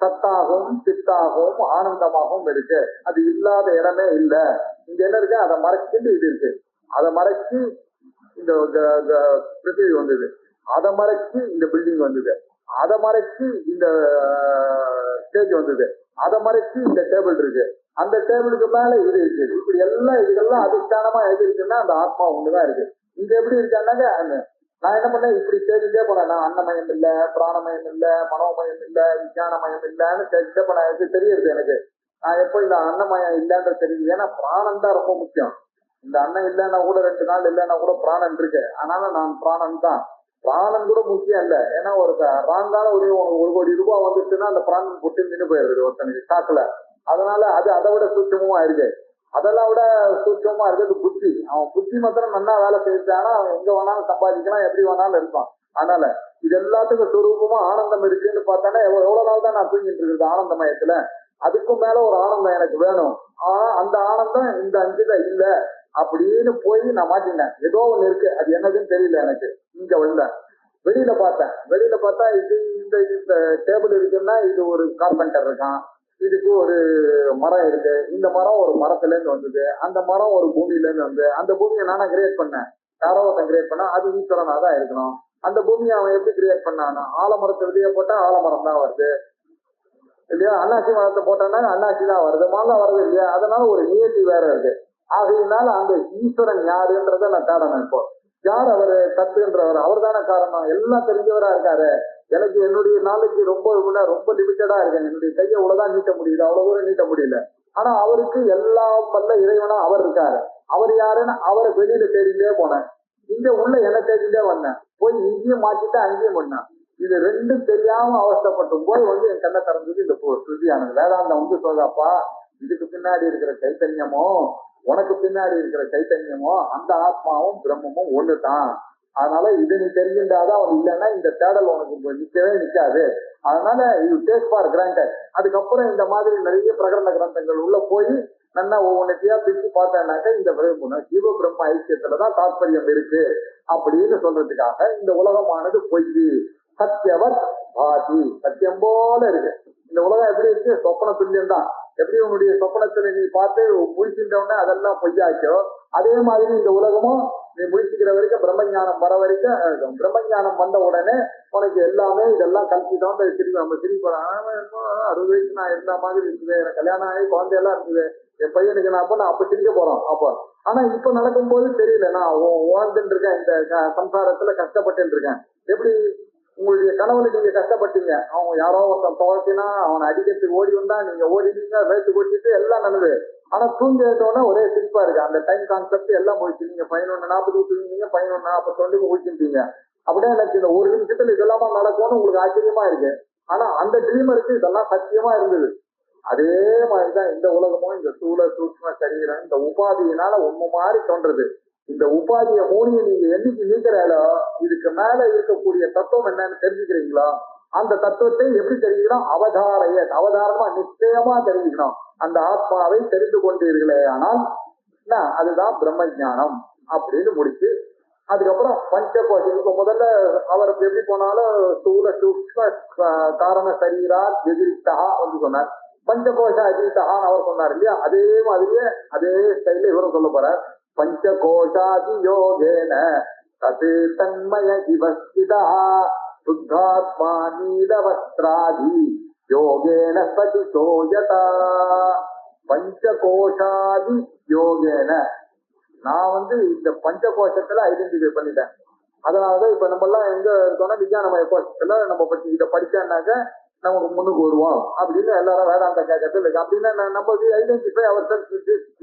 சத்தாகவும் சித்தாகவும் ஆனந்தமாகவும் இருக்கு. அது இல்லாத இடமே இல்லை. இங்க என்ன இருக்கு, அதை மறைச்சிட்டு இது இருக்கு. அதை மறைச்சு இந்த பிருத்திவி வந்தது, அதை மறைச்சு இந்த பில்டிங் வந்தது, அதை மறைச்சு இந்த ஸ்டேஜ் வந்தது, அதை மறைச்சு இந்த டேபிள் இருக்கு, அந்த டேபிளுக்கு மேல இது இருக்கு. இப்படி இதுக்கெல்லாம் அதிஷ்டானமா எது இருக்குன்னா அந்த ஆத்மா ஒண்ணுதான் இருக்கு. இங்க எப்படி இருக்காங்க, நான் என்ன பண்ணேன், இப்படி தேடிட்டே போனேன். நான் அன்னமயம் இல்ல, பிராணமயம் இல்ல, மனோமயம் இல்ல, விஞ்ஞானமயம் இல்லன்னு தேடிட்டே போனேன். எனக்கு தெரியுது எனக்கு, நான் எப்போ இந்த அன்னமயம் இல்லைன்ற தெரியுது. ஏன்னா பிராணம் தான் ரொம்ப முக்கியம். இந்த அன்னம் இல்லைன்னா கூட 2 நாள் இல்லைன்னா கூட பிராணன் இருக்கு. அதனால நான் பிராணன் தான். பிராணன் கூட முக்கியம் இல்லை. ஏன்னா ஒரு ராங்கான ஒரு 1 கோடி ரூபாய் வந்துச்சுன்னா அந்த பிராணன் பொட்டி நின்று போயிடுது ஒருத்தனுக்கு ஸ்டாக்ல. அதனால அது அதை விட சூட்சமா இருக்கு. அதெல்லாம் விட சூட்சமா இருக்கிறது புத்தி. அவன் புத்தி மாத்திரம் நல்லா வேலை செய்தானா அவன் எங்க வேணாலும் சம்பாதிக்கலாம், எப்படி வேணாலும் இருப்பான். அதனால இது எல்லாத்துக்கும் சுரூபமா ஆனந்தம் இருக்குன்னு பார்த்தானே, எவ்வளவு நாள் தான் நான் தூங்கிட்டு இருக்குது ஆனந்தமயத்துல. அதுக்கும் மேல ஒரு ஆனந்தம் எனக்கு வேணும். ஆனா அந்த ஆனந்தம் இந்த 5ல இல்ல அப்படின்னு போய் நான் மாட்டினேன். ஏதோ ஒண்ணு இருக்கு, அது என்னதுன்னு தெரியல எனக்கு. இங்க வந்தேன், வெளியில பார்த்தா இது இந்த டேபிள் இருக்குன்னா இது ஒரு கார்பெண்டர் இருக்கான், இதுக்கு ஒரு மரம் இருக்கு, இந்த மரம் ஒரு மரத்துல இருந்து வந்தது, அந்த மரம் ஒரு பூமியில இருந்து வந்து, அந்த பூமியை நானா கிரியேட் பண்ணேன், யாரோ ஒருத்தன் கிரியேட் பண்ணா, அது ஈஸ்வரனா தான் இருக்கணும். அந்த பூமியை அவன் எப்படி கிரியேட் பண்ணானா, ஆலமரத்தை விதைய போட்டா ஆலமரம் தான் வருது இல்லையா, அன்னாசி மரத்தை போட்டானா அன்னாசி தான் வருது, மாங்காய் வருது இல்லையா. அதனால ஒரு நியதி வேற இருக்கு. ஆகையினால அந்த ஈஸ்வரன் யாருன்றத நான் தேடணும். இப்போ யார் அவரு, தத்துன்றவர், அவர் தானே காரணம். எல்லாம் தெரிஞ்சவரா இருக்காரு. எனக்கு என்னுடைய நாலேஜ் ரொம்ப லிமிட்டடா இருக்கேன். என்னுடைய கையை இவ்வளவுதான் நீட்ட முடியல, அவ்வளவு தூரம் நீட்ட முடியல. ஆனா அவருக்கு எல்லாம் வல்ல இறைவனா அவர் இருக்காரு. அவர் யாருன்னு அவரை வெளியில தேடிட்டே போனேன். இங்க உள்ள என்ன தேடிட்டே வந்தேன். போய் இங்கேயும் மாற்றிட்டு அங்கேயும் பண்ணேன். இது 2ம் தெரியாம அவஸ்தப்பட்டும் போய் என் கண்ணை திறந்தது இந்த ஸ்ருதியானது. வேதாந்தம் சொல்றப்பா, இதுக்கு பின்னாடி இருக்கிற சைத்தன்யமோ உனக்கு பின்னாடி இருக்கிற சைத்தன்யமோ அந்த ஆத்மாவும் பிரம்மமும் ஒண்ணுதான். அதனால இதை நீ தெரிஞ்சுட்டாதான் அவன் இல்லைன்னா இந்த தேடல் உனக்கு நிக்கவே நிக்காது. அதனால யூ டேக் ஃபார் கிராண்டட். அதுக்கப்புறம் இந்த மாதிரி நிறைய பிரகடன கிரந்தங்கள் உள்ள போய் நல்லா ஒவ்வொன்றையா பிரிச்சு பார்த்தேன்னாக்க இந்த ஜீவ பிரம்ம ஐக்கியத்துலதான் தாற்பயம் இருக்கு அப்படின்னு சொல்றதுக்காக இந்த உலகமானது பொய், சத்தியவத் பாதி, சத்தியம் போல இருக்கு. இந்த உலகம் எப்படி இருக்கு? சொப்பன துல்லியம் தான். எப்படி உன்னுடைய சொப்பனத்துல நீ பார்த்து முழிச்சுட்டோன்னே அதெல்லாம் பொய்யாச்சோ, அதே மாதிரி இந்த உலகமும் நீ முழிச்சுக்கிற வரைக்கும் பிரம்மஞானம் வர வரைக்கும், பிரம்மஞானம் வந்த உடனே உனக்கு எல்லாமே இதெல்லாம் கல்பிதான். திரும்பி நம்ம திரும்பி 60 வயசு நான் இருந்த மாதிரி இருக்குது, எனக்கு கல்யாணம் ஆகி குழந்தையெல்லாம் இருக்குது, என் பையனுக்கு நான் அப்ப சிரிக்க போறோம் அப்போ. ஆனா இப்ப நடக்கும் போது தெரியல, நான் வாழ்ந்துட்டு இருக்கேன், இந்த சம்சாரத்துல கஷ்டப்பட்டு இருக்கேன். எப்படி உங்களுடைய கனவுல நீங்க கஷ்டப்பட்டீங்க, அவன் யாரோ ஒருத்தன் துவச்சினா அவனை அடிக்கிறதுக்கு ஓடி வந்தா நீங்க ஓடினீங்க, வேட்டு கொட்டிட்டு எல்லாம் நல்லது. ஆனா தூங்கி எடுத்தோடனே ஒரே சிரிப்பா இருக்கு. அந்த டைம் கான்செப்ட் எல்லாம் போயிடுச்சு. நீங்க 11:40 தூங்கிங்க, 11:41 ஊழிச்சுட்டீங்க. அப்படியே எனக்கு இந்த ஒரு நிமிஷத்துல இதெல்லாமா நடக்கும்னு உங்களுக்கு ஆச்சரியமா இருக்கு. ஆனா அந்த ட்ரீமருக்கு இதெல்லாம் சத்தியமா இருந்தது. அதே மாதிரிதான் இந்த உலகமும் இந்த ஸ்தூல சூக்ஷ்ம சரீரம் இந்த உபாதியினால ஒண்ணு மாதிரி தோன்றது. இந்த உபாதிய மூணியை நீங்க என்னைக்கு நீக்கிறாலோ இதுக்கு மேல இருக்கக்கூடிய தத்துவம் என்னன்னு தெரிஞ்சுக்கிறீங்களோ, அந்த தத்துவத்தை எப்படி தெரிஞ்சுக்கணும்? அவதாரைய அவதாரமா நிச்சயமா தெரிஞ்சுக்கணும். அந்த ஆத்மாவை தெரிந்து கொண்டீர்களே ஆனால் அதுதான் பிரம்ம ஞானம் அப்படின்னு முடிச்சு, அதுக்கப்புறம் பஞ்சகோஷம். இப்ப முதல்ல அவருக்கு எப்படி போனாலும் ஸ்தூல சூக்ஷ்ம காரண சரீரா எதிரித்தா வந்து சொன்னார். பஞ்சகோஷ அதீதகான்னு அவர் சொன்னார் இல்லையா? அதே மாதிரியே அதே ஸ்டைல இவரும் சொல்ல போறார். பஞ்சகோஷாதி யோகேன தது தன்மய இவஸ்திதா சுத்தாத்மா நீலவஸ்திராதி யோகேன பதிசோயதா. பஞ்சகோஷாதி யோகேன நான் இந்த பஞ்சகோஷத்துல ஐடென்டிஃபை பண்ணிட்டேன். அதனாலதான் இப்ப நம்ம எல்லாம் எங்க இருக்கோம்னா விஞ்ஞானமய கோஷத்துல நம்ம பற்றி இதை படிச்சானாக்க நமக்கு முன்னுக்கு வருவோம் அப்படின்னு எல்லாரும் வேதாந்த கேட்கறது இருக்கு. அப்படின்னா நம்ம ஐடென்டிஃபை அவர்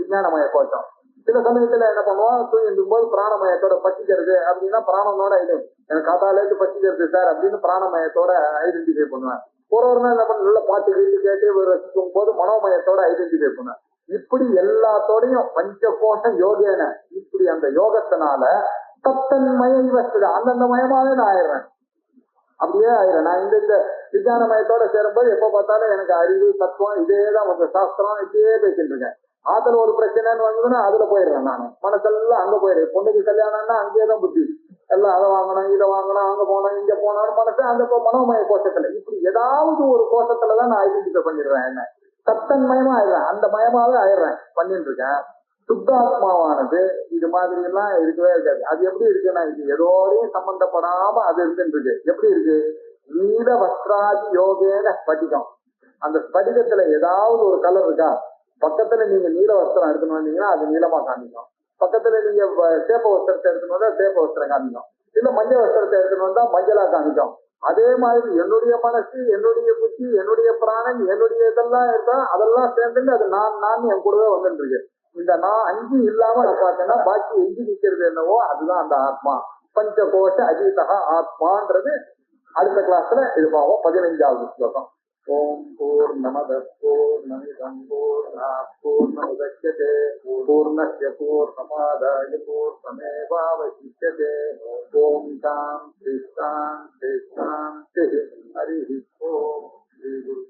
விஞ்ஞானமய கோஷம். சில சமயத்துல என்ன பண்ணுவோம், தூங்கிடும் போது பிராணமயத்தோட பசிக்கிறது அப்படின்னா பிராணனோட எனக்கு காத்தால இருந்து பசிக்கிறது சார் அப்படின்னு பிராணமயத்தோட ஐடென்டிஃபை பண்ணுவேன். ஒரு நாள் என்ன பண்ண நல்ல பாட்டு கேட்டு ரசிக்கும் போது மனோமயத்தோட ஐடென்டிஃபை பண்ணுவேன். இப்படி எல்லாத்தோடையும் பஞ்சகோஷம் யோகேன இப்படி அந்த யோகத்தினால தத்தன்மய இவஸ்து அந்தந்த மயமாவே நான் ஆயிடுறேன். அப்படியே ஆயிடுறேன். நான் இந்த விஞ்ஞான மயத்தோட சேரும்போது எப்ப பார்த்தாலும் எனக்கு அறிவு தத்துவம் இதேதான் சாஸ்திரம் இப்படியே பேசிட்டு இருக்கேன். அதுல ஒரு பிரச்சனைன்னு வந்ததுன்னா அதுல போயிடுறேன். நான் மனசெல்லாம் அங்க போயிடுறேன். பொண்ணுக்கு கல்யாணம்னா அங்கேயேதான் புத்தி, எல்லாம் அதை வாங்கணும் இதை வாங்கணும் அங்க போனோம் இங்க போனோம் மனசு அந்த மனோமய கோஷத்துல இப்படி ஏதாவது ஒரு கோஷத்துலதான் நான் ஐடென்டிஃபை பண்ணிடுறேன். என்ன சத்தன்மயமா ஆயிடுறேன், அந்த மயமாவே ஆயிடுறேன் பண்ணிட்டு இருக்கேன். சுத்தாத்மாவானது இது மாதிரி எல்லாம் இருக்கவே இருக்காது. அது எப்படி இருக்குன்னா இது எதோடையும் சம்பந்தப்படாம அது இருந்துருக்கு. எப்படி இருக்கு? நீல வஸ்திராதி யோகேன ஸ்படிகம். அந்த ஸ்படிகத்துல ஏதாவது ஒரு கலர் இருக்கா? பக்கத்துல நீங்க நீல வஸ்திரம் எடுத்துன்னு வந்தீங்கன்னா அது நீளமா காமிக்கும். பக்கத்துல நீங்க சேப்ப வஸ்திரத்தை எடுத்துன்னு வந்தா சேப்ப வஸ்திரம் காமிக்கும். இல்ல மஞ்சள் வஸ்திரத்தை எடுத்துன்னு வந்தா மஞ்சளா காமிக்கும். அதே மாதிரி என்னுடைய மனசு, என்னுடைய புத்தி, என்னுடைய பிராணன், என்னுடைய இதெல்லாம் இருக்கா, அதெல்லாம் சேர்ந்துட்டு அது நான் என் கூடவே வந்துட்டு இருக்கு. இந்த நான் 5 இல்லாம நான் பார்த்தேன்னா பாக்கி எஞ்சி நிக்கிறது என்னவோ அதுதான் அந்த ஆத்மா. பஞ்சகோஷ அதீதகா ஆத்மான்றது அடுத்த கிளாஸ்ல இது பார்ப்போம். 15வது ஸ்லோகம். ஓம் பூர்ணமத பூர்ணமிதம் பூர்ணாத் பூர்ணமுதச்யதே பூர்ணஸ்ய பூர்ணமாதாய பூர்ணமேவாவசிஷ்யதே. ஓம் சாந்தி சாந்தி சாந்தி. ஹரி ஓம். ஸ்ரீ குரு